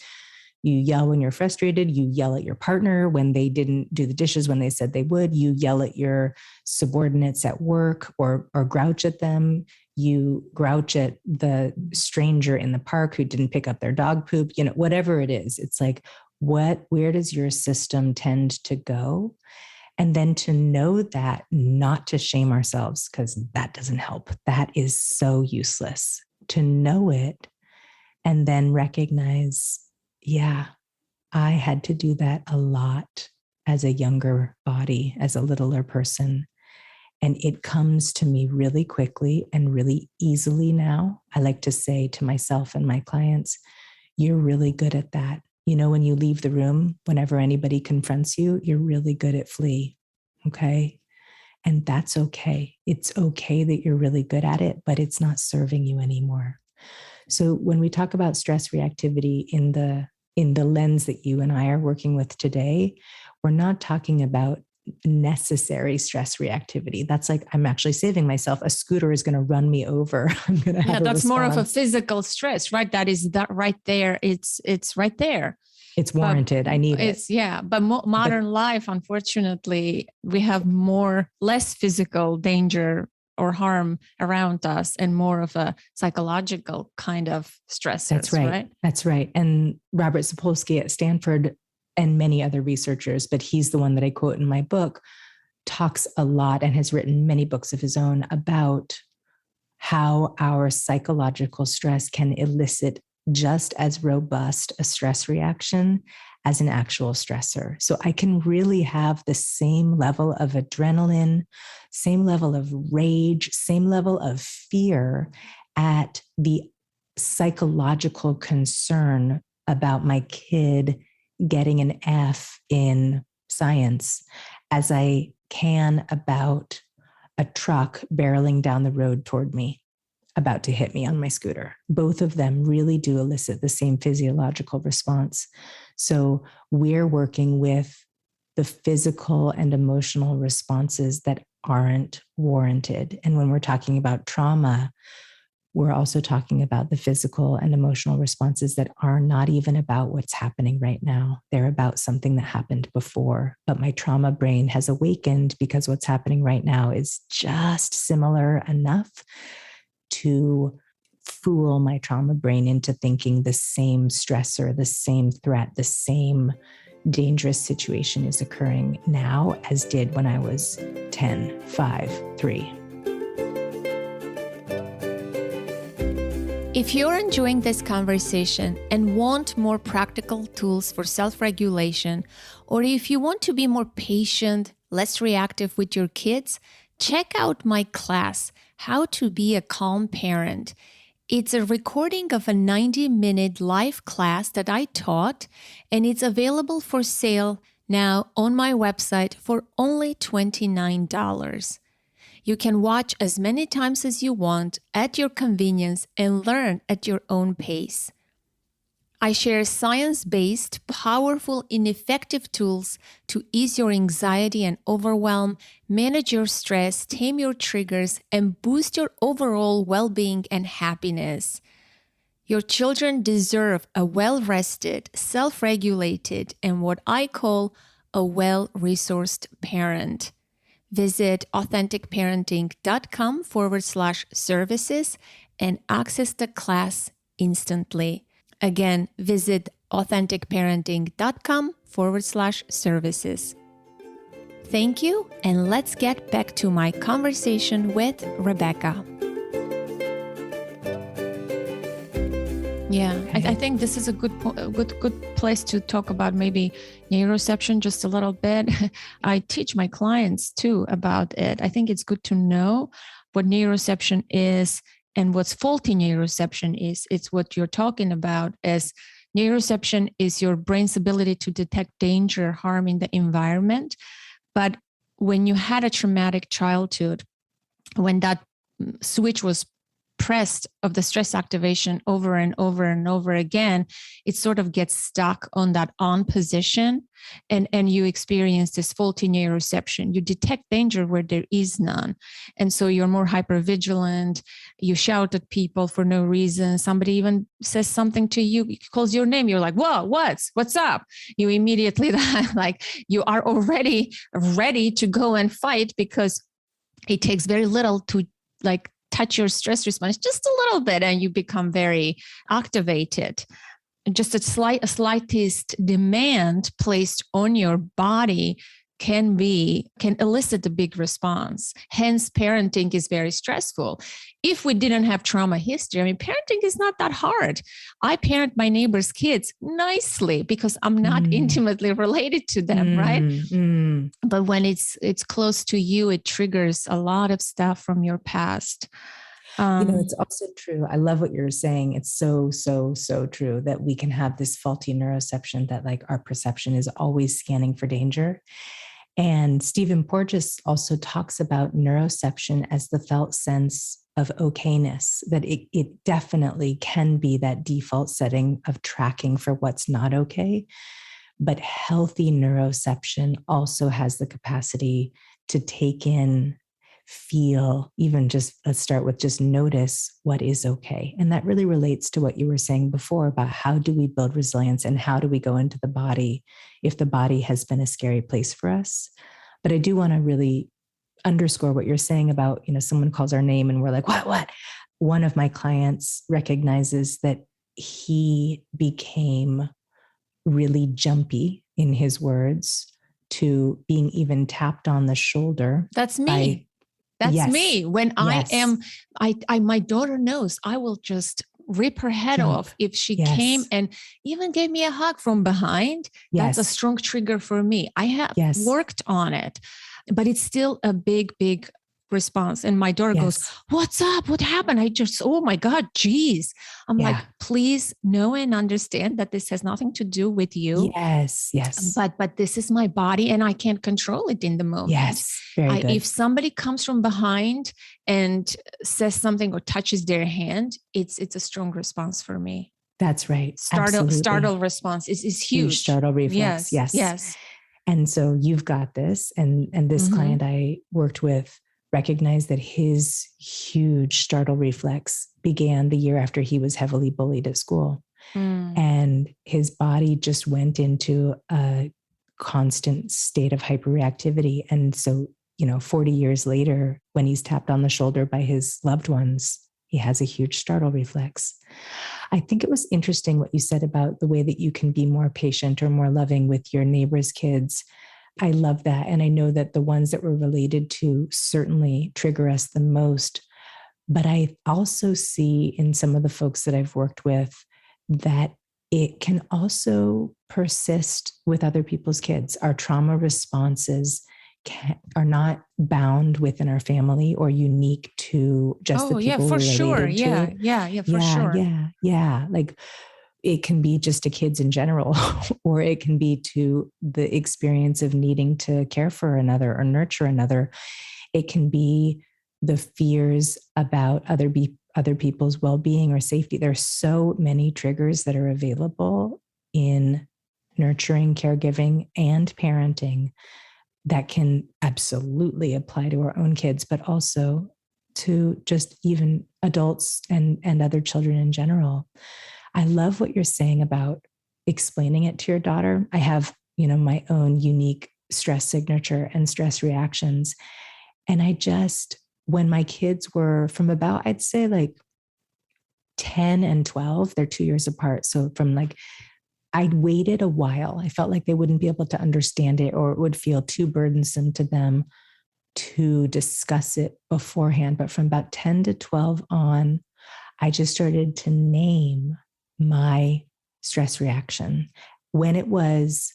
you yell when you're frustrated. You yell at your partner when they didn't do the dishes when they said they would. You yell at your subordinates at work or grouch at them. You grouch at the stranger in the park who didn't pick up their dog poop, whatever it is. It's like, where does your system tend to go? And then to know that, not to shame ourselves, because that doesn't help. That is so useless. To know it and then recognize, yeah, I had to do that a lot as a younger body, as a littler person. And it comes to me really quickly and really easily now. I like to say to myself and my clients, you're really good at that. When you leave the room, whenever anybody confronts you, you're really good at flee. Okay. And that's okay. It's okay that you're really good at it, but it's not serving you anymore. So when we talk about stress reactivity in the lens that you and I are working with today, we're not talking about necessary stress reactivity. That's like, I'm actually saving myself. A scooter is going to run me over. I'm going to have that's more of a physical stress, right? That is that right there. It's right there. It's warranted. I need it. But modern life, unfortunately, we have less physical danger or harm around us and more of a psychological kind of stress. That's right. That's right. And Robert Sapolsky at Stanford and many other researchers, but he's the one that I quote in my book, talks a lot and has written many books of his own about how our psychological stress can elicit just as robust a stress reaction as an actual stressor. So I can really have the same level of adrenaline, same level of rage, same level of fear at the psychological concern about my kid getting an F in science as I can about a truck barreling down the road toward me, about to hit me on my scooter. Both of them really do elicit the same physiological response. So we're working with the physical and emotional responses that aren't warranted. And when we're talking about trauma, we're also talking about the physical and emotional responses that are not even about what's happening right now. They're about something that happened before. But my trauma brain has awakened because what's happening right now is just similar enough to fool my trauma brain into thinking the same stressor, the same threat, the same dangerous situation is occurring now as did when I was 10, 5, 3. If you're enjoying this conversation and want more practical tools for self-regulation, or if you want to be more patient, less reactive with your kids, check out my class, How to Be a Calm Parent. It's a recording of a 90-minute live class that I taught, and it's available for sale now on my website for only $29. You can watch as many times as you want at your convenience and learn at your own pace. I share science-based, powerful, and effective tools to ease your anxiety and overwhelm, manage your stress, tame your triggers, and boost your overall well-being and happiness. Your children deserve a well-rested, self-regulated, and what I call a well-resourced parent. Visit authenticparenting.com/services and access the class instantly. Again, visit authenticparenting.com/services. Thank you, and let's get back to my conversation with Rebecca. Yeah, I think this is a good place to talk about maybe neuroception just a little bit. I teach my clients too about it. I think it's good to know what neuroception is and what's faulty neuroception is. It's what you're talking about as neuroception is your brain's ability to detect danger, harm in the environment. But when you had a traumatic childhood, when that switch was pressed of the stress activation over and over and over again, it sort of gets stuck on that on position and you experience this faulty neuroception. You detect danger where there is none. And so you're more hypervigilant. You shout at people for no reason. Somebody even says something to you, calls your name. You're like, whoa, what's up? You immediately like you are already ready to go and fight because it takes very little to like touch your stress response just a little bit and you become very activated. Just a slightest demand placed on your body can elicit a big response. Hence, parenting is very stressful. If we didn't have trauma history, parenting is not that hard. I parent my neighbor's kids nicely because I'm not intimately related to them, right? But when it's close to you, it triggers a lot of stuff from your past. It's also true. I love what you're saying. It's so true that we can have this faulty neuroception that like our perception is always scanning for danger. And Stephen Porges also talks about neuroception as the felt sense of okayness, that it definitely can be that default setting of tracking for what's not okay. But healthy neuroception also has the capacity to take in, feel, even just, let's start with just notice what is okay. And that really relates to what you were saying before about how do we build resilience and how do we go into the body if the body has been a scary place for us. But I do want to really underscore what you're saying about, someone calls our name and we're like, what? One of my clients recognizes that he became really jumpy in his words to being even tapped on the shoulder. That's me. That's me. When I am, my daughter knows I will just rip her head off if she came and even gave me a hug from behind. That's a strong trigger for me. I have worked on it, but it's still a big response. And my daughter goes, what's up? What happened? Oh my God, geez. I'm like, please know and understand that this has nothing to do with you. Yes. But this is my body and I can't control it in the moment. Yes. Very good. If somebody comes from behind and says something or touches their hand, it's a strong response for me. That's right. Startle response is huge. Startle reflex. Yes. And so you've got this. And this client I worked with recognized that his huge startle reflex began the year after he was heavily bullied at school. And his body just went into a constant state of hyperreactivity. And so, 40 years later, when he's tapped on the shoulder by his loved ones, he has a huge startle reflex. I think it was interesting what you said about the way that you can be more patient or more loving with your neighbor's kids. I love that. And I know that the ones that we're related to certainly trigger us the most. But I also see in some of the folks that I've worked with that it can also persist with other people's kids. Our trauma responses are not bound within our family or unique to just the people we're related to. Yeah, for sure. Yeah. Like it can be just to kids in general, or it can be to the experience of needing to care for another or nurture another. It can be the fears about other people's well-being or safety. There are so many triggers that are available in nurturing, caregiving, and parenting that can absolutely apply to our own kids, but also to just even adults and other children in general. I love what you're saying about explaining it to your daughter. I have, my own unique stress signature and stress reactions. And when my kids were from about, I'd say like 10 and 12, they're 2 years apart. So I'd waited a while. I felt like they wouldn't be able to understand it, or it would feel too burdensome to them to discuss it beforehand. But from about 10 to 12 on, I just started to name my stress reaction when it was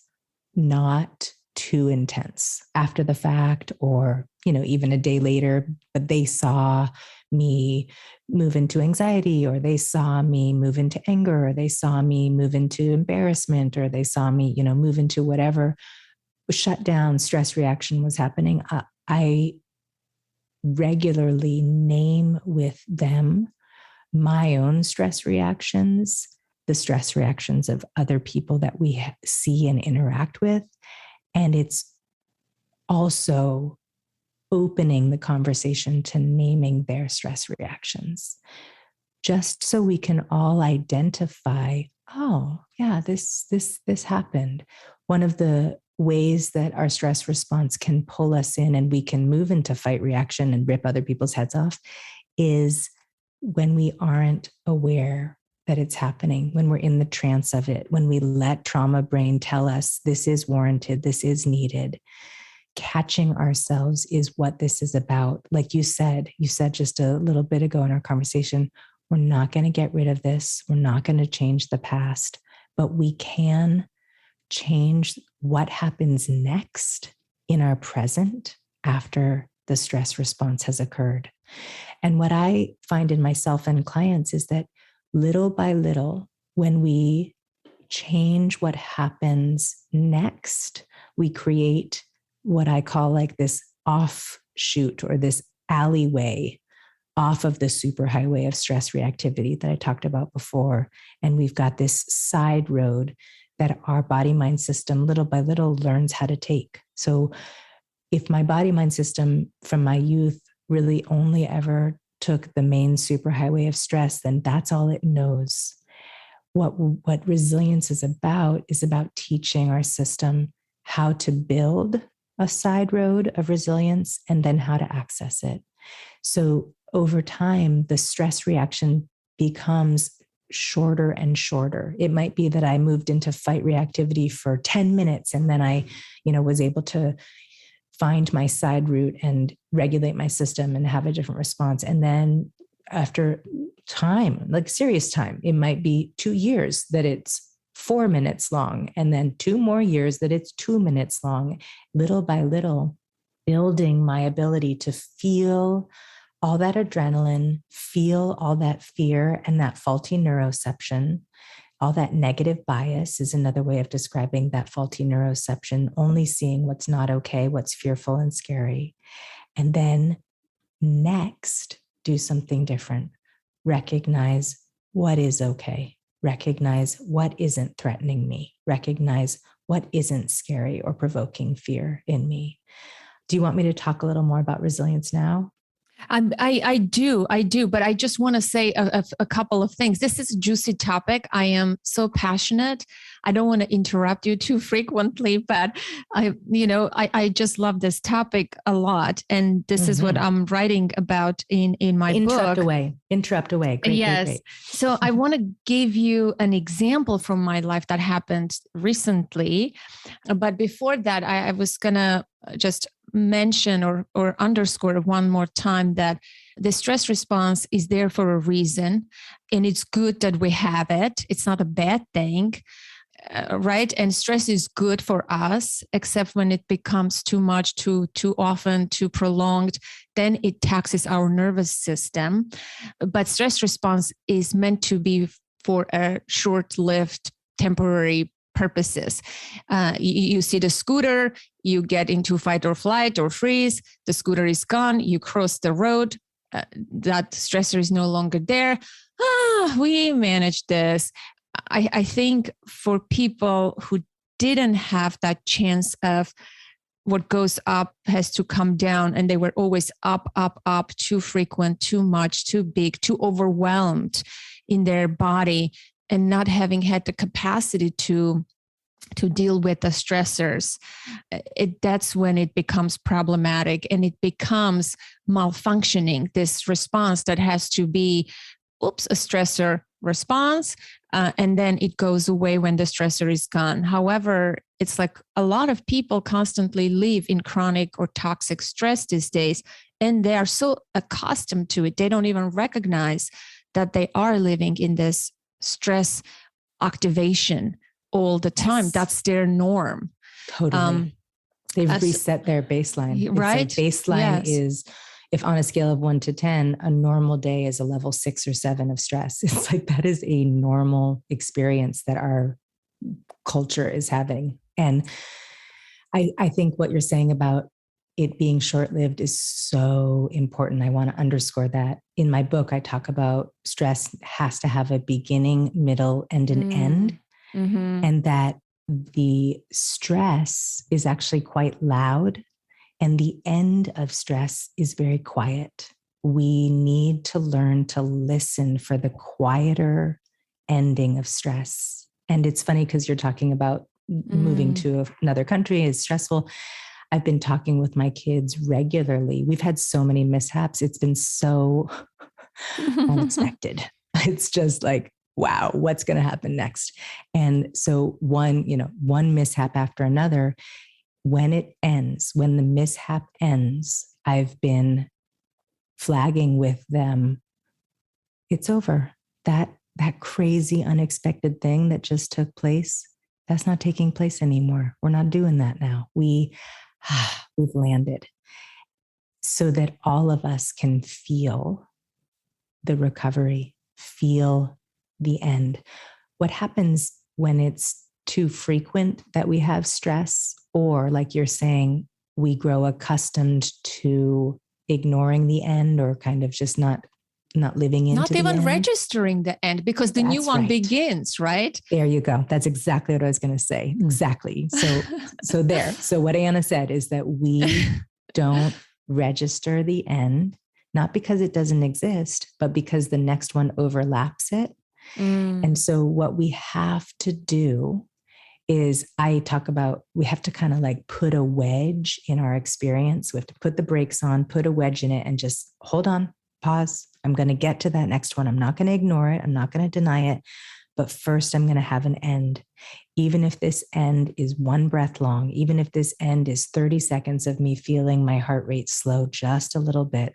not too intense after the fact, or, even a day later, but they saw me move into anxiety, or they saw me move into anger, or they saw me move into embarrassment, or they saw me, move into whatever shut down stress reaction was happening. I regularly name with them my own stress reactions, the stress reactions of other people that we see and interact with. And it's also opening the conversation to naming their stress reactions, just so we can all identify, oh yeah, this happened. One of the ways that our stress response can pull us in and we can move into fight reaction and rip other people's heads off is when we aren't aware that it's happening, when we're in the trance of it, when we let trauma brain tell us this is warranted, this is needed. Catching ourselves is what this is about. Like you said just a little bit ago in our conversation, we're not going to get rid of this. We're not going to change the past, but we can change what happens next in our present after the stress response has occurred. And what I find in myself and clients is that little by little, when we change what happens next, we create what I call like this offshoot or this alleyway off of the superhighway of stress reactivity that I talked about before. And we've got this side road that our body-mind system little by little learns how to take. So if my body-mind system from my youth really only ever took the main superhighway of stress, then that's all it knows. What resilience is about teaching our system how to build a side road of resilience and then how to access it. So over time, the stress reaction becomes shorter and shorter. It might be that I moved into fight reactivity for 10 minutes and then I, was able to find my side route and regulate my system and have a different response. And then after time, like serious time, it might be 2 years that it's 4 minutes long, and then 2 more years that it's 2 minutes long. Little by little, building my ability to feel all that adrenaline, feel all that fear and that faulty neuroception. All that negative bias is another way of describing that faulty neuroception, only seeing what's not okay, what's fearful and scary. And then next, do something different. Recognize what is okay. Recognize what isn't threatening me. Recognize what isn't scary or provoking fear in me. Do you want me to talk a little more about resilience now? I do, but I just want to say a couple of things. This is a juicy topic. I am so passionate. I don't want to interrupt you too frequently, but I just love this topic a lot. And this is what I'm writing about in my book. Interrupt away. Great, yes. Great. So I want to give you an example from my life that happened recently. But before that, I was going to just mention or underscore one more time that the stress response is there for a reason, and it's good that we have it. It's not a bad thing, right? And stress is good for us, except when it becomes too much, too often, too prolonged, then it taxes our nervous system. But stress response is meant to be for a short-lived, temporary purposes. You see the scooter, you get into fight or flight or freeze, the scooter is gone, you cross the road, that stressor is no longer there. We managed this. I think for people who didn't have that chance of what goes up has to come down, and they were always up, too frequent, too much, too big, too overwhelmed in their body, and not having had the capacity to deal with the stressors, that's when it becomes problematic and it becomes malfunctioning, this response that has to be, a stressor response, and then it goes away when the stressor is gone. However, it's like a lot of people constantly live in chronic or toxic stress these days, and they are so accustomed to it, they don't even recognize that they are living in this stress activation all the time. Yes. That's their norm. Totally. They've reset their baseline. Right. It's like baseline is, if on a scale of 1 to 10, a normal day is a level 6 or 7 of stress. It's like that is a normal experience that our culture is having. And I think what you're saying about it being short-lived is so important. I want to underscore that. In my book, I talk about stress has to have a beginning, middle, and an end. Mm-hmm. And that the stress is actually quite loud, and the end of stress is very quiet. We need to learn to listen for the quieter ending of stress. And it's funny because you're talking about moving to another country is stressful. I've been talking with my kids regularly. We've had so many mishaps. It's been so unexpected. It's just like, wow, what's going to happen next? And so one mishap after another, when the mishap ends, I've been flagging with them, it's over. That crazy, unexpected thing that just took place, that's not taking place anymore. We're not doing that now. We've landed, so that all of us can feel the recovery, feel the end. What happens when it's too frequent that we have stress, or like you're saying, we grow accustomed to ignoring the end, or kind of just not living into the end. Not even registering the end, because the new one begins, right? There you go. That's exactly what I was going to say. Exactly. So there. So what Anna said is that we don't register the end, not because it doesn't exist, but because the next one overlaps it. And so what we have to do is, I talk about, we have to kind of like put a wedge in our experience. We have to put the brakes on, put a wedge in it, and just hold on, pause. I'm going to get to that next one. I'm not going to ignore it. I'm not going to deny it. But first, I'm going to have an end. Even if this end is 1 breath long, even if this end is 30 seconds of me feeling my heart rate slow just a little bit,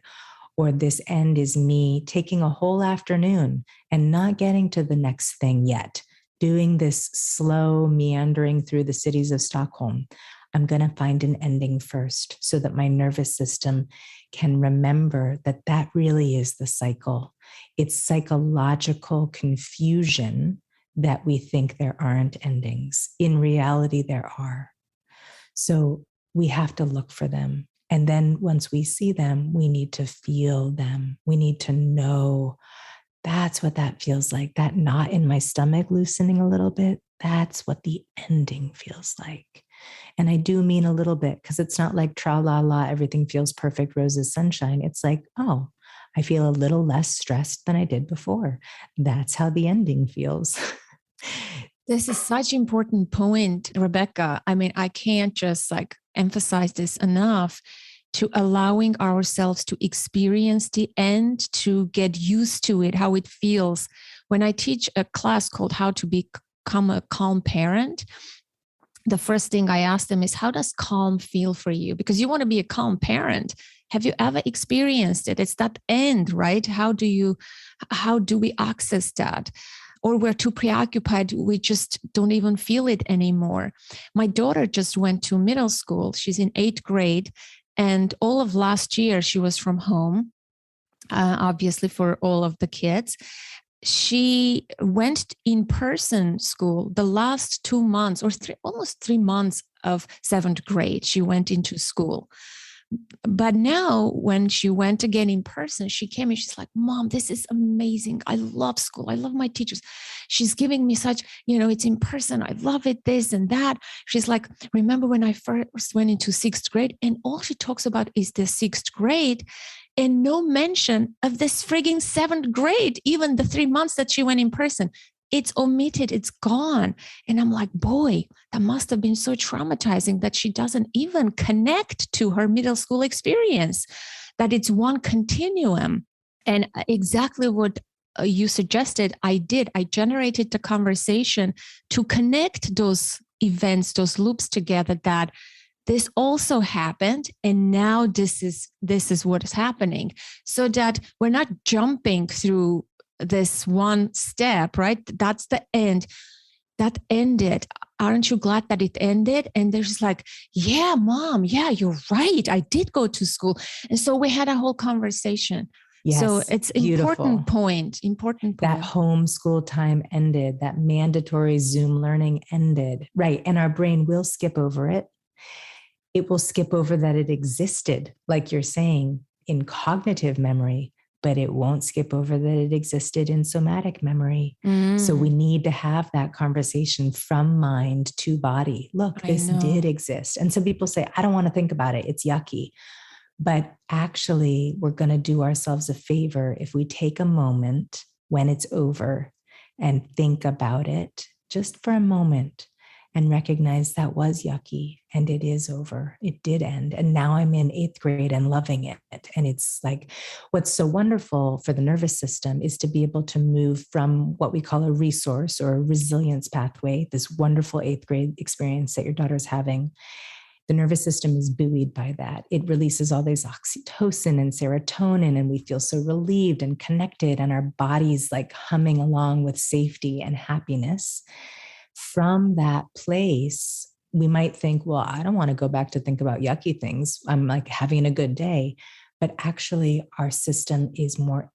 or this end is me taking a whole afternoon and not getting to the next thing yet, doing this slow meandering through the cities of Stockholm. I'm going to find an ending first so that my nervous system can remember that that really is the cycle. It's psychological confusion that we think there aren't endings. In reality, there are. So we have to look for them. And then once we see them, we need to feel them. We need to know that's what that feels like. That knot in my stomach loosening a little bit, that's what the ending feels like. And I do mean a little bit, because it's not like tra la la, everything feels perfect, roses, sunshine. It's like, oh, I feel a little less stressed than I did before. That's how the ending feels. This is such an important point, Rebecca. I mean, I can't just emphasize this enough, to allowing ourselves to experience the end, to get used to it, how it feels. When I teach a class called How to Become a Calm Parent, the first thing I ask them is, how does calm feel for you? Because you want to be a calm parent. Have you ever experienced it? It's that end, right? How do we access that? Or we're too preoccupied, we just don't even feel it anymore. My daughter just went to middle school. She's in 8th grade. And all of last year, she was from home, obviously for all of the kids. She went in person school the last 2 months, or almost 3 months of 7th grade. She went into school. But now when she went again in person, she came and she's like, Mom, this is amazing. I love school. I love my teachers. She's giving me such, it's in person. I love it, this and that. She's like, remember when I first went into 6th grade, and all she talks about is the 6th grade and no mention of this frigging 7th grade, even the 3 months that she went in person. It's omitted, it's gone. And I'm like, boy, that must have been so traumatizing that she doesn't even connect to her middle school experience, that it's one continuum. And exactly what you suggested, I did. I generated the conversation to connect those events, those loops together, that this also happened. And now this is what is happening, so that we're not jumping through this one step, right? That's the end. That ended. Aren't you glad that it ended? And they're just like, yeah, Mom, yeah, you're right. I did go to school. And so we had a whole conversation. Yes, so it's beautiful. Important point. That homeschool time ended. That mandatory Zoom learning ended. Right. And our brain will skip over it. It will skip over that it existed, like you're saying, in cognitive memory, but it won't skip over that it existed in somatic memory. So we need to have that conversation from mind to body. Look, this did exist. And some people say, I don't want to think about it. It's yucky. But actually, we're going to do ourselves a favor if we take a moment when it's over and think about it just for a moment and recognize that was yucky and it is over. It did end. And now I'm in 8th grade and loving it. And it's like, what's so wonderful for the nervous system is to be able to move from what we call a resource or a resilience pathway, this wonderful 8th grade experience that your daughter's having. The nervous system is buoyed by that. It releases all these oxytocin and serotonin, and we feel so relieved and connected, and our body's like humming along with safety and happiness. From that place, we might think, well, I don't want to go back to think about yucky things. I'm like having a good day. But actually, our system is more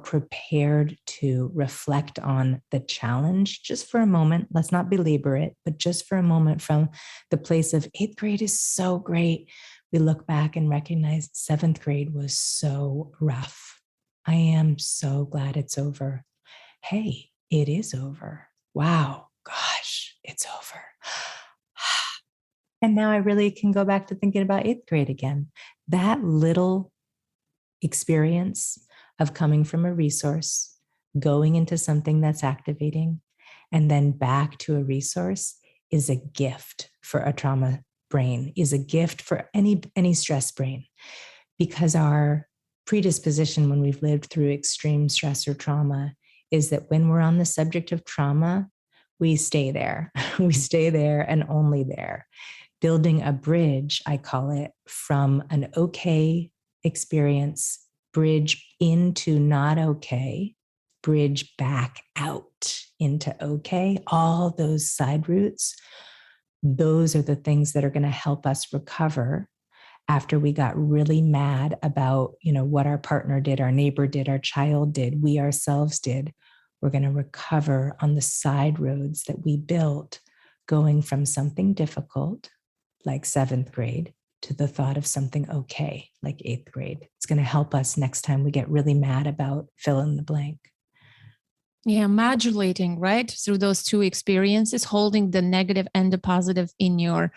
prepared to reflect on the challenge just for a moment. Let's not belabor it, but just for a moment, from the place of 8th grade is so great. We look back and recognize 7th grade was so rough. I am so glad it's over. Hey, it is over. Wow, gosh, it's over. And now I really can go back to thinking about 8th grade again. That little experience of coming from a resource, going into something that's activating, and then back to a resource is a gift for a trauma brain, is a gift for any stress brain, because our predisposition when we've lived through extreme stress or trauma is that when we're on the subject of trauma, we stay there. We stay there and only there. Building a bridge, I call it, from an okay experience, bridge into not okay, bridge back out into okay, all those side routes. those are the things that are going to help us recover after we got really mad about, what our partner did, our neighbor did, our child did, we ourselves did. We're going to recover on the side roads that we built, going from something difficult, like 7th grade, to the thought of something okay, like 8th grade. It's going to help us next time we get really mad about fill in the blank. Yeah, modulating, right? Through those two experiences, holding the negative and the positive in your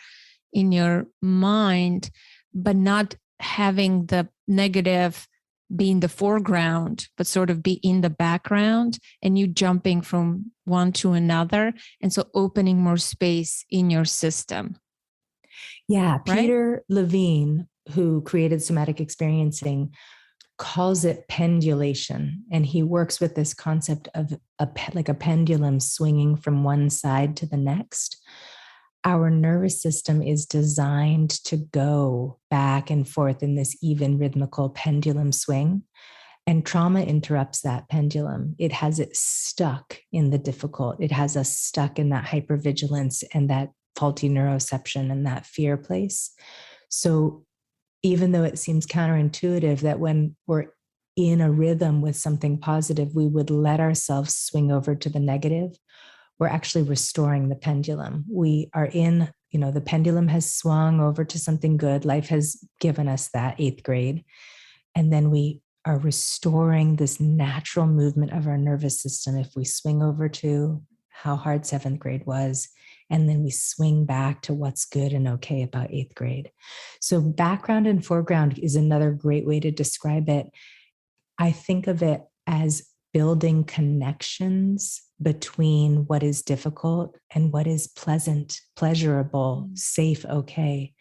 mind, but not having the negative be in the foreground, but sort of be in the background, and you jumping from one to another. And so opening more space in your system. Yeah. Right? Peter Levine, who created somatic experiencing, calls it pendulation. And he works with this concept of like a pendulum swinging from one side to the next. Our nervous system is designed to go back and forth in this even rhythmical pendulum swing. And trauma interrupts that pendulum. It has it stuck in the difficult. It has us stuck in that hypervigilance and that faulty neuroception and that fear place. So even though it seems counterintuitive that when we're in a rhythm with something positive, we would let ourselves swing over to the negative, we're actually restoring the pendulum. We are in, the pendulum has swung over to something good. Life has given us that 8th grade. And then we are restoring this natural movement of our nervous system. If we swing over to how hard 7th grade was, and then we swing back to what's good and okay about 8th grade. So background and foreground is another great way to describe it. I think of it as building connections between what is difficult and what is pleasant, pleasurable, safe, okay.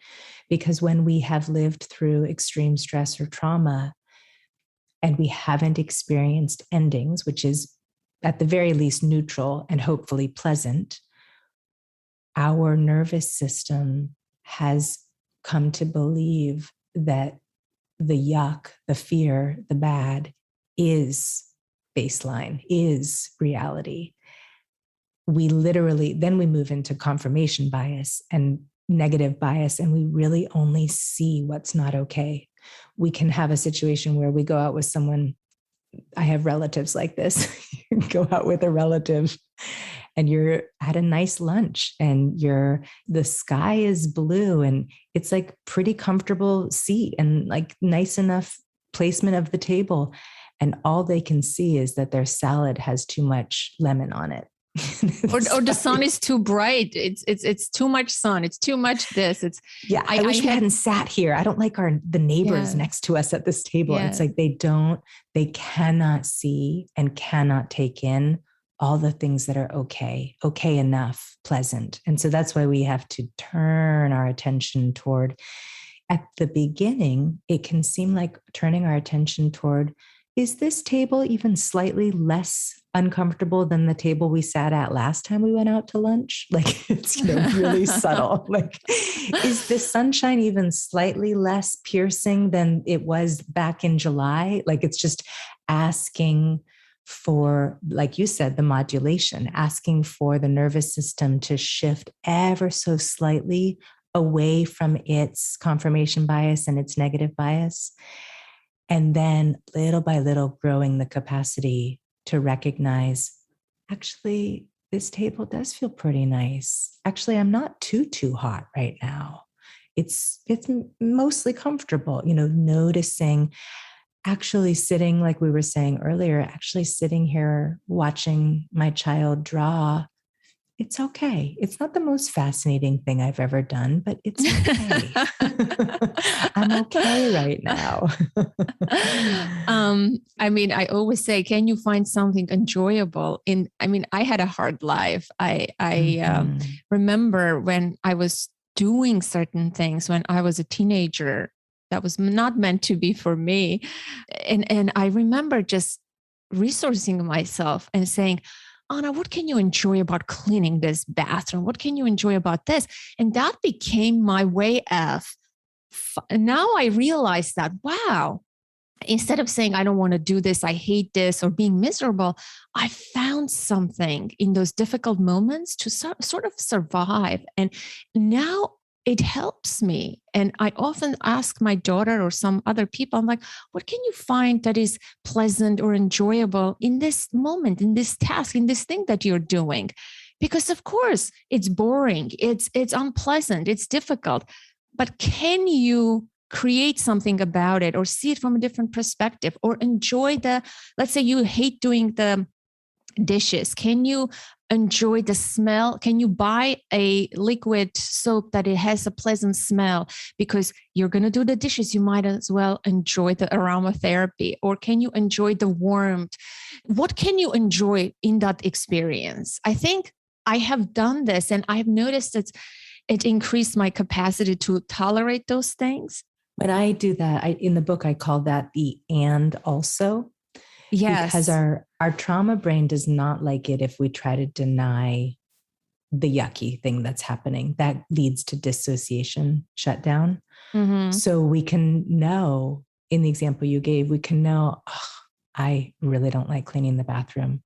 Because when we have lived through extreme stress or trauma and we haven't experienced endings, which is at the very least neutral and hopefully pleasant, our nervous system has come to believe that the yuck, the fear, the bad is baseline, is reality. We literally, then we move into confirmation bias and negative bias, and we really only see what's not okay. We can have a situation where we go out with someone. I have relatives like this. You go out with a relative and you're at a nice lunch and the sky is blue and it's like pretty comfortable seat and like nice enough placement of the table. And all they can see is that their salad has too much lemon on it. or the sun is too bright. It's too much sun. It's too much this. I wish we hadn't sat here. I don't like the neighbors next to us at this table. Yeah. It's like they cannot see and cannot take in all the things that are okay enough, pleasant. And so that's why we have to turn our attention toward, at the beginning, it can seem like turning our attention toward, is this table even slightly less uncomfortable than the table we sat at last time we went out to lunch? Like it's really subtle. Like, is the sunshine even slightly less piercing than it was back in July? Like it's just asking for, like you said, the modulation, asking for the nervous system to shift ever so slightly away from its confirmation bias and its negative bias. And then little by little growing the capacity to recognize, actually, this table does feel pretty nice. Actually, I'm not too hot right now. It's mostly comfortable, noticing, actually sitting, like we were saying earlier, actually sitting here watching my child draw. It's okay. It's not the most fascinating thing I've ever done, but it's okay. I'm okay right now. I always say, can you find something enjoyable I had a hard life. I remember when I was doing certain things when I was a teenager that was not meant to be for me. And I remember just resourcing myself and saying, Anna, what can you enjoy about cleaning this bathroom? What can you enjoy about this? And that became my way of, now I realize that, wow, instead of saying, I don't want to do this, I hate this, or being miserable, I found found something in those difficult moments to sort of survive. And now it helps me. And I often ask my daughter or some other people, I'm like, what can you find that is pleasant or enjoyable in this moment, in this task, in this thing that you're doing? Because of course it's boring, it's unpleasant, it's difficult, but can you create something about it or see it from a different perspective or enjoy let's say you hate doing the dishes. Can you enjoy the smell? Can you buy a liquid soap that it has a pleasant smell because you're going to do the dishes? You might as well enjoy the aromatherapy. Or can you enjoy the warmth? What can you enjoy in that experience? I think I have done this and I've noticed that it increased my capacity to tolerate those things. When I do that, in the book, I call that the and also. Yes. Because our trauma brain does not like it if we try to deny the yucky thing that's happening. That leads to dissociation, shutdown. Mm-hmm. So we can know, in the example you gave, we can know, oh, I really don't like cleaning the bathroom.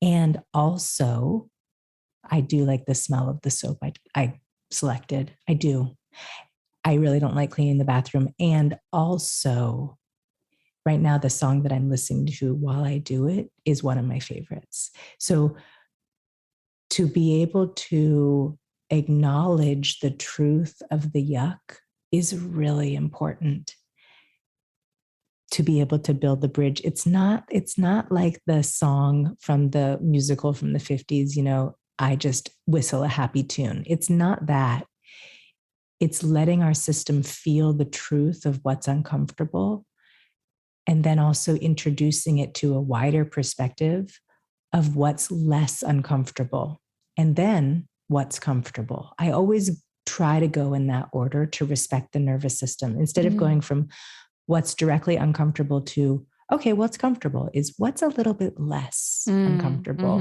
And also, I do like the smell of the soap I selected. I do. I really don't like cleaning the bathroom. And also, right now, the song that I'm listening to while I do it is one of my favorites. So to be able to acknowledge the truth of the yuck is really important. To be able to build the bridge. It's not like the song from the musical from the 50s, I just whistle a happy tune. It's not that. It's letting our system feel the truth of what's uncomfortable, and then also introducing it to a wider perspective of what's less uncomfortable, and then what's comfortable. I always try to go in that order to respect the nervous system instead of going from what's directly uncomfortable to, okay, what's comfortable is what's a little bit less uncomfortable.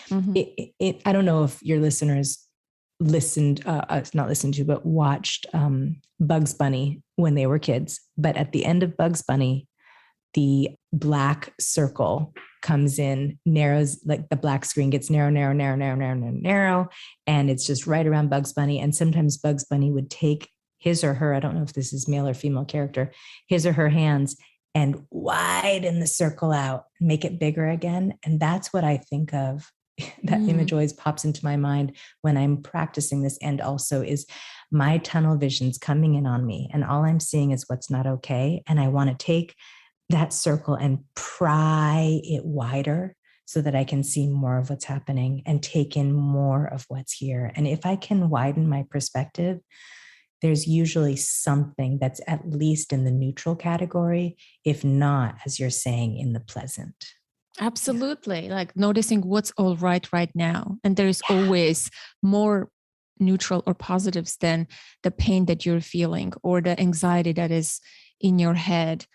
I don't know if your listeners watched Bugs Bunny when they were kids, but at the end of Bugs Bunny, the black circle comes in, narrows, like the black screen gets narrow, and it's just right around Bugs Bunny. And sometimes Bugs Bunny would take his or her, I don't know if this is male or female character, his or her hands and widen the circle out, make it bigger again. And that's what I think of. That image always pops into my mind when I'm practicing this. And also is my tunnel vision's coming in on me. And all I'm seeing is what's not okay. And I want to take that circle and pry it wider so that I can see more of what's happening and take in more of what's here. And if I can widen my perspective, there's usually something that's at least in the neutral category, if not, as you're saying, in the pleasant. Absolutely. Yeah. Like noticing what's all right now. And there's always more neutral or positives than the pain that you're feeling or the anxiety that is in your head.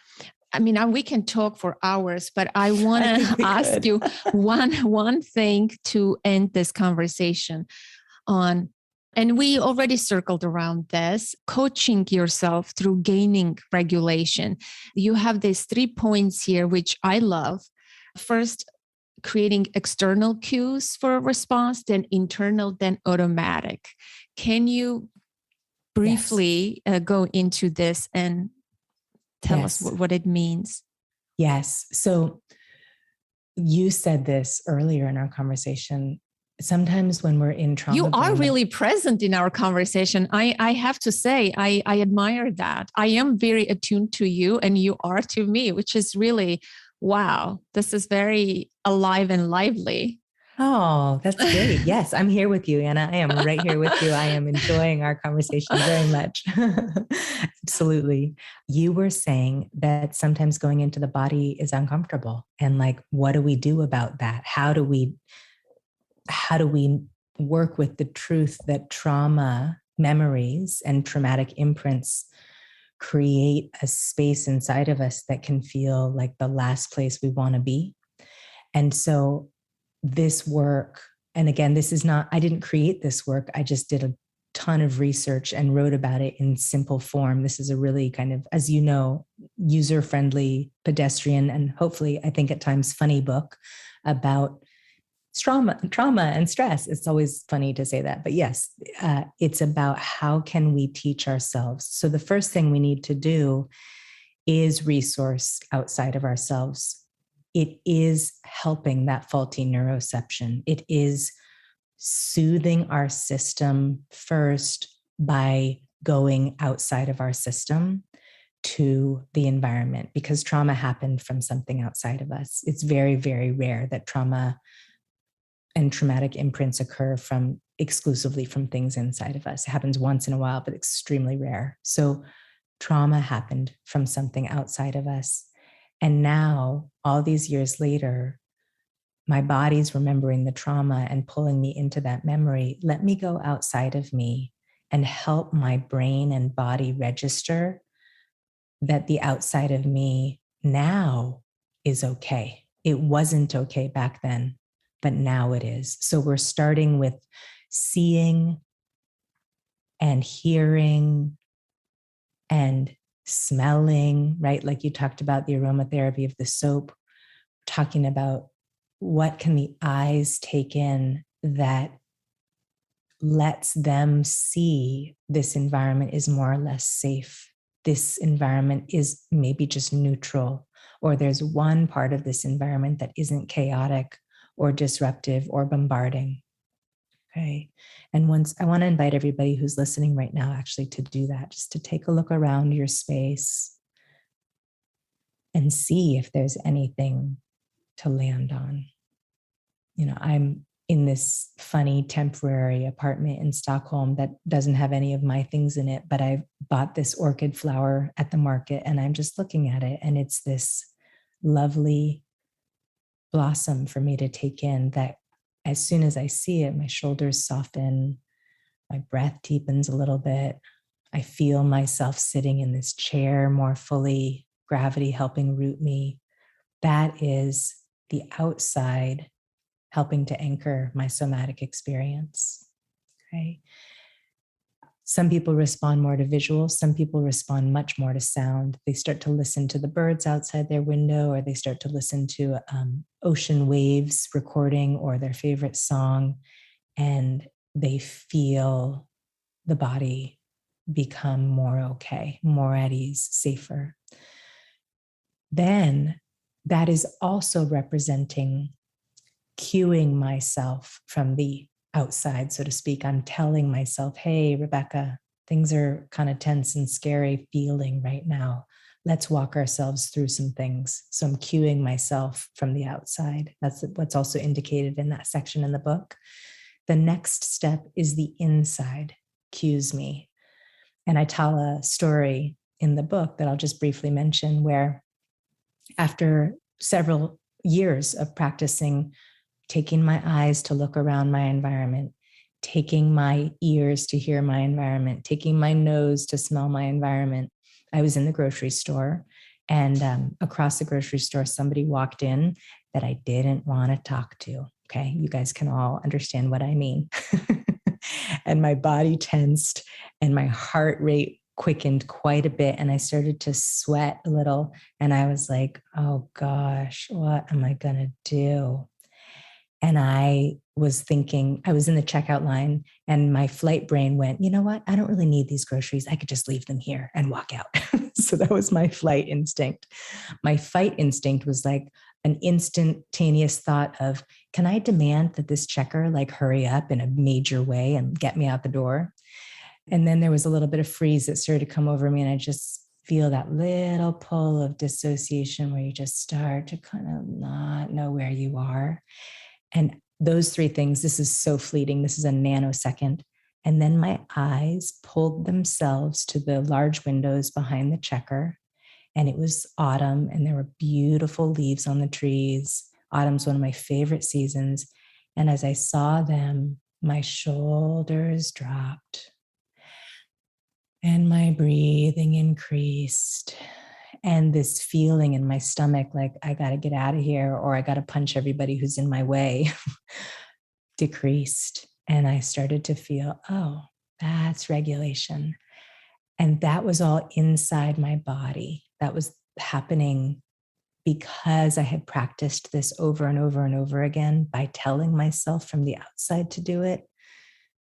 I mean, we can talk for hours, but I want to ask you one thing to end this conversation on. And we already circled around this, coaching yourself through gaining regulation. You have these 3 points here, which I love. First, creating external cues for a response, then internal, then automatic. Can you briefly go into this and tell us what it means? Yes. So you said this earlier in our conversation. Sometimes when we're in trauma, you are really present in our conversation. I have to say, I admire that. I am very attuned to you and you are to me, which is really, wow, this is very alive and lively. Oh, that's great. Yes, I'm here with you, Anna. I am right here with you. I am enjoying our conversation very much. Absolutely. You were saying that sometimes going into the body is uncomfortable. And like, what do we do about that? How do we work with the truth that trauma memories and traumatic imprints create a space inside of us that can feel like the last place we want to be? And so this work, and again, I didn't create this work. I just did a ton of research and wrote about it in simple form. This is a really kind of, as you know, user-friendly, pedestrian, and hopefully, I think at times funny book about trauma and stress. It's always funny to say that, but yes, it's about how can we teach ourselves. So the first thing we need to do is resource outside of ourselves. It is helping that faulty neuroception. It is soothing our system first by going outside of our system to the environment, because trauma happened from something outside of us. It's very, very rare that trauma and traumatic imprints occur exclusively from things inside of us. It happens once in a while, but extremely rare. So trauma happened from something outside of us. And now, all these years later, my body's remembering the trauma and pulling me into that memory. Let me go outside of me and help my brain and body register that the outside of me now is okay. It wasn't okay back then, but now it is. So we're starting with seeing and hearing and smelling, right? Like you talked about the aromatherapy of the soap, talking about what can the eyes take in that lets them see this environment is more or less safe. This environment is maybe just neutral, or there's one part of this environment that isn't chaotic or disruptive or bombarding. Okay. And once I want to invite everybody who's listening right now actually to do that, just to take a look around your space and see if there's anything to land on. You know, I'm in this funny temporary apartment in Stockholm that doesn't have any of my things in it, but I bought this orchid flower at the market and I'm just looking at it, and it's this lovely blossom for me to take in that as soon as I see it, my shoulders soften, my breath deepens a little bit. I feel myself sitting in this chair more fully, gravity helping root me. That is the outside helping to anchor my somatic experience. Okay. Some people respond more to visual. Some people respond much more to sound. They start to listen to the birds outside their window, or they start to listen to ocean waves recording or their favorite song, and they feel the body become more okay, more at ease, safer. Then that is also representing cueing myself from the outside, so to speak. I'm telling myself, hey, Rebecca, things are kind of tense and scary feeling right now. Let's walk ourselves through some things. So I'm cueing myself from the outside. That's what's also indicated in that section in the book. The next step is the inside cues me. And I tell a story in the book that I'll just briefly mention, where after several years of practicing taking my eyes to look around my environment, taking my ears to hear my environment, taking my nose to smell my environment, I was in the grocery store, and across the grocery store, somebody walked in that I didn't want to talk to. Okay, you guys can all understand what I mean. And my body tensed and my heart rate quickened quite a bit, and I started to sweat a little, and I was like, oh gosh, what am I going to do? And I was thinking, I was in the checkout line, and my flight brain went, you know what? I don't really need these groceries. I could just leave them here and walk out. So that was my flight instinct. My fight instinct was like an instantaneous thought of, can I demand that this checker like hurry up in a major way and get me out the door? And then there was a little bit of freeze that started to come over me, and I just feel that little pull of dissociation where you just start to kind of not know where you are. And those three things, this is so fleeting. This is a nanosecond. And then my eyes pulled themselves to the large windows behind the checker. And it was autumn, and there were beautiful leaves on the trees. Autumn's one of my favorite seasons. And as I saw them, my shoulders dropped and my breathing increased. And this feeling in my stomach, like I got to get out of here, or I got to punch everybody who's in my way, decreased. And I started to feel, oh, that's regulation. And that was all inside my body. That was happening because I had practiced this over and over and over again by telling myself from the outside to do it.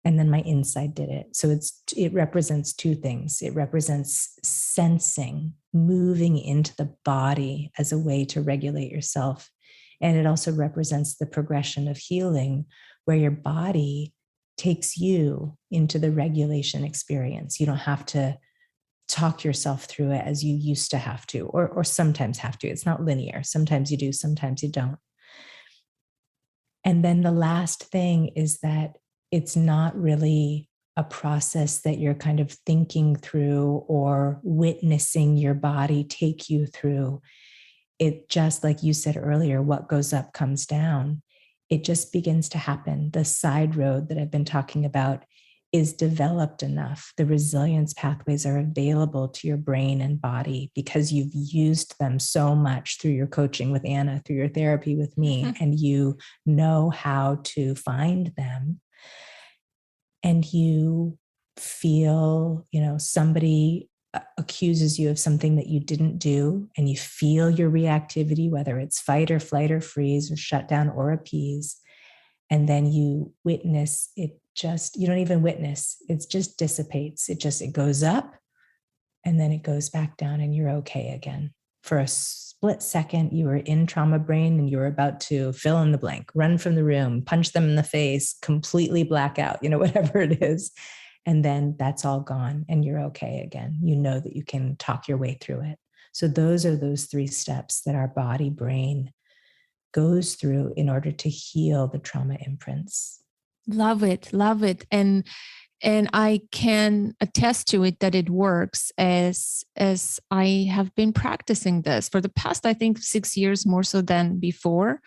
And then my inside did it. So it represents two things. It represents sensing, moving into the body as a way to regulate yourself. And it also represents the progression of healing, where your body takes you into the regulation experience. You don't have to talk yourself through it as you used to have to, or sometimes have to. It's not linear. Sometimes you do, sometimes you don't. And then the last thing is that it's not really a process that you're kind of thinking through or witnessing your body take you through. It just, like you said earlier, what goes up comes down. It just begins to happen. The side road that I've been talking about is developed enough. The resilience pathways are available to your brain and body because you've used them so much through your coaching with Anna, through your therapy with me, and you know how to find them. And you feel, somebody accuses you of something that you didn't do, and you feel your reactivity, whether it's fight or flight or freeze or shut down or appease. And then you witness it. You don't even witness, it just dissipates. It goes up and then it goes back down, and you're okay again. For a split second, you were in trauma brain and you were about to fill in the blank, run from the room, punch them in the face, completely black out, whatever it is. And then that's all gone and you're okay again. You know that you can talk your way through it. So those are those 3 steps that our body brain goes through in order to heal the trauma imprints. Love it. Love it. And I can attest to it that it works as I have been practicing this for the past, I think, 6 years, more so than before.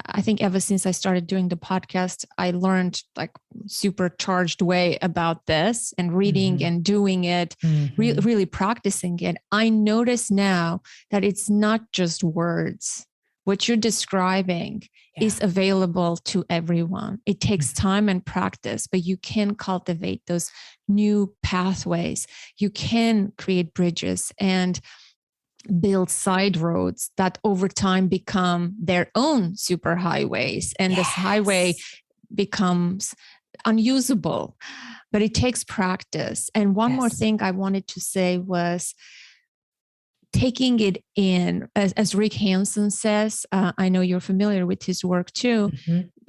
I think ever since I started doing the podcast, I learned like supercharged way about this, and reading and doing it, really practicing it. I notice now that it's not just words. What you're describing is available to everyone. It takes time and practice, but you can cultivate those new pathways. You can create bridges and build side roads that over time become their own super highways. And this highway becomes unusable, but it takes practice. And one more thing I wanted to say was, taking it in, as Rick Hansen says, I know you're familiar with his work too,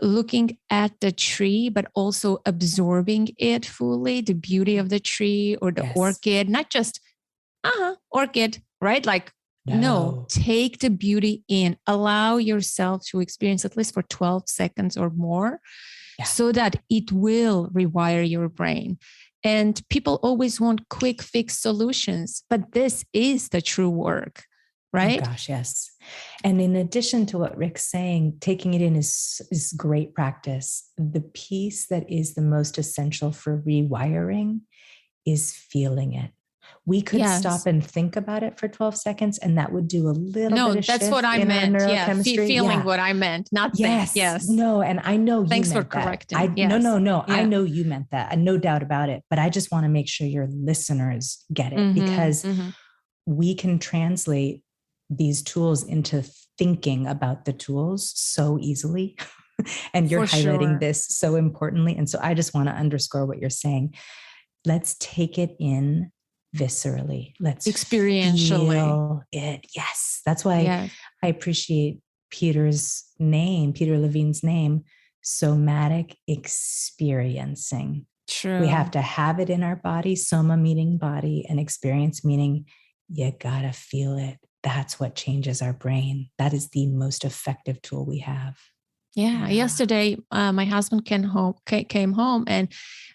looking at the tree, but also absorbing it fully, the beauty of the tree or the orchid, not just, orchid, right? Like, no, take the beauty in, allow yourself to experience at least for 12 seconds or more, so that it will rewire your brain. And people always want quick fix solutions, but this is the true work, right? Oh gosh, yes. And in addition to what Rick's saying, taking it in is great practice. The piece that is the most essential for rewiring is feeling it. We could stop and think about it for 12 seconds, and that would do a little bit of that's shift what I in meant. our neurochemistry. Feeling what I meant, not yes. think. Yes. No, and I know you Thanks meant for correcting. that. No. I know you meant that, and no doubt about it. But I just want to make sure your listeners get it, because we can translate these tools into thinking about the tools so easily. And you're highlighting this so importantly. And so I just want to underscore what you're saying. Let's take it in viscerally. Let's experientially feel it. Yes. That's why I appreciate Peter Levine's name, somatic experiencing. True. We have to have it in our body, soma meaning body, and experience meaning you gotta feel it. That's what changes our brain. That is the most effective tool we have. Yeah. Yesterday, my husband came home, and,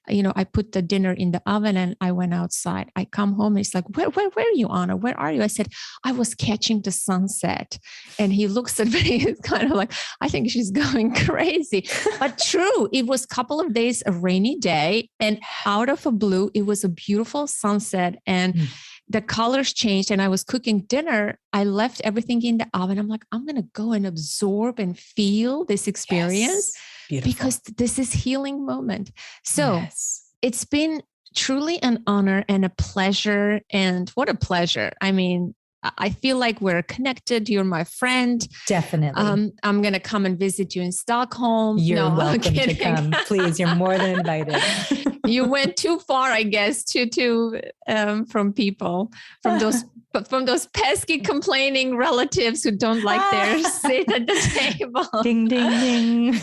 I put the dinner in the oven and I went outside. I come home and he's like, where are you, Anna? Where are you? I said, I was catching the sunset. And he looks at me, he's kind of like, I think she's going crazy. But true, it was a couple of days, a rainy day, and out of a blue, it was a beautiful sunset. And the colors changed, and I was cooking dinner. I left everything in the oven. I'm like, I'm going to go and absorb and feel this experience, because this is healing moment. So it's been truly an honor and a pleasure. And what a pleasure. I mean, I feel like we're connected. You're my friend. Definitely. I'm going to come and visit you in Stockholm. You're welcome to come. Please, you're more than invited. You went too far, I guess, from people, from those pesky complaining relatives who don't like their seat at the table. Ding, ding, ding.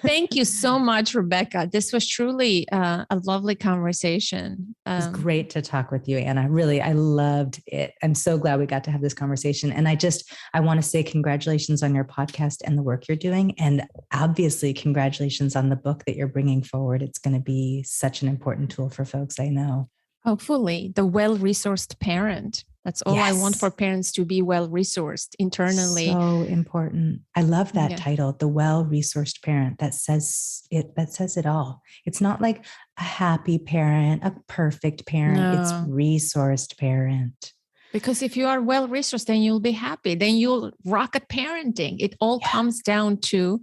Thank you so much, Rebecca. This was truly a lovely conversation. It was great to talk with you, Anna. Really, I loved it. I'm so glad we got to have this conversation. And I want to say congratulations on your podcast and the work you're doing. And obviously, congratulations on the book that you're bringing forward. It's going to be such an important tool for folks, I know. Hopefully, the well-resourced parent. That's all I want for parents, to be well-resourced internally. So important. I love that title, the well-resourced parent. That says it all. It's not like a happy parent, a perfect parent. No. It's resourced parent. Because if you are well-resourced, then you'll be happy. Then you'll rock at parenting. It all comes down to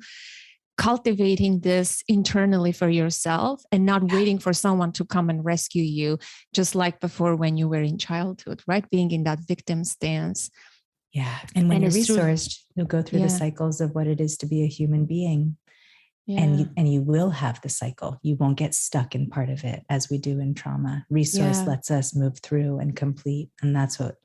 cultivating this internally for yourself and not waiting for someone to come and rescue you, just like before when you were in childhood, right? Being in that victim stance. Yeah. And when you're resourced, you'll go through the cycles of what it is to be a human being. Yeah. And you will have the cycle. You won't get stuck in part of it as we do in trauma. Resource lets us move through and complete. And that's what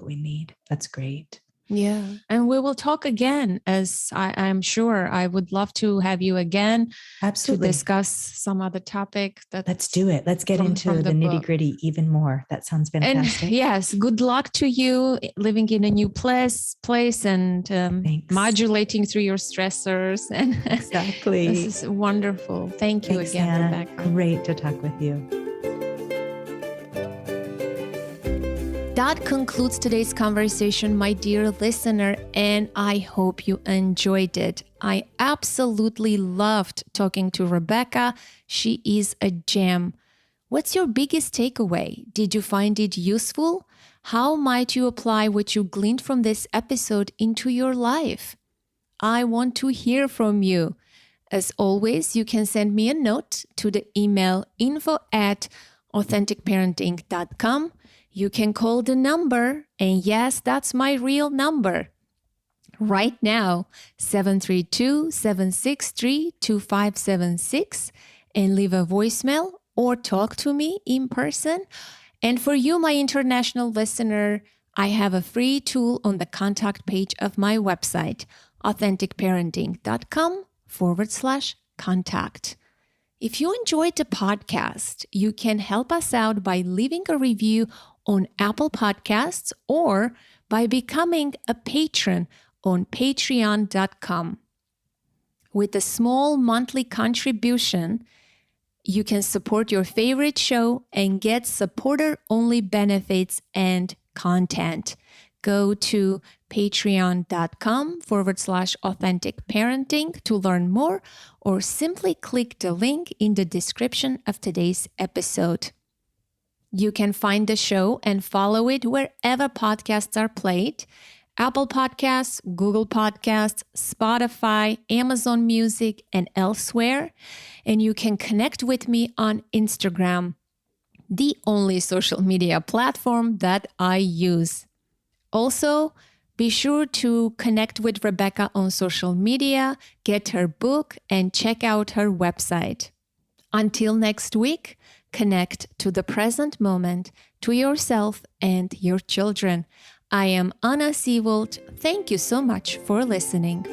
we need. That's great. Yeah. And we will talk again, as I'm sure. I would love to have you again. Absolutely. To discuss some other topic. Let's do it. Let's get into the nitty gritty even more. That sounds fantastic. And yes, good luck to you living in a new place and modulating through your stressors. And exactly. This is wonderful. Thank you again, Anna. Rebecca. Great to talk with you. That concludes today's conversation, my dear listener, and I hope you enjoyed it. I absolutely loved talking to Rebecca. She is a gem. What's your biggest takeaway? Did you find it useful? How might you apply what you gleaned from this episode into your life? I want to hear from you. As always, you can send me a note to the email info@authenticparenting.com. You can call the number, and yes, that's my real number. Right now, 732-763-2576, and leave a voicemail or talk to me in person. And for you, my international listener, I have a free tool on the contact page of my website, authenticparenting.com/contact. If you enjoyed the podcast, you can help us out by leaving a review on Apple Podcasts or by becoming a patron on patreon.com. With a small monthly contribution, you can support your favorite show and get supporter-only benefits and content. Go to patreon.com/authenticparenting to learn more, or simply click the link in the description of today's episode. You can find the show and follow it wherever podcasts are played: Apple Podcasts, Google Podcasts, Spotify, Amazon Music, and elsewhere. And you can connect with me on Instagram, the only social media platform that I use. Also, be sure to connect with Rebecca on social media, get her book, and check out her website. Until next week, connect to the present moment, to yourself and your children. I am Anna Seawold. Thank you so much for listening.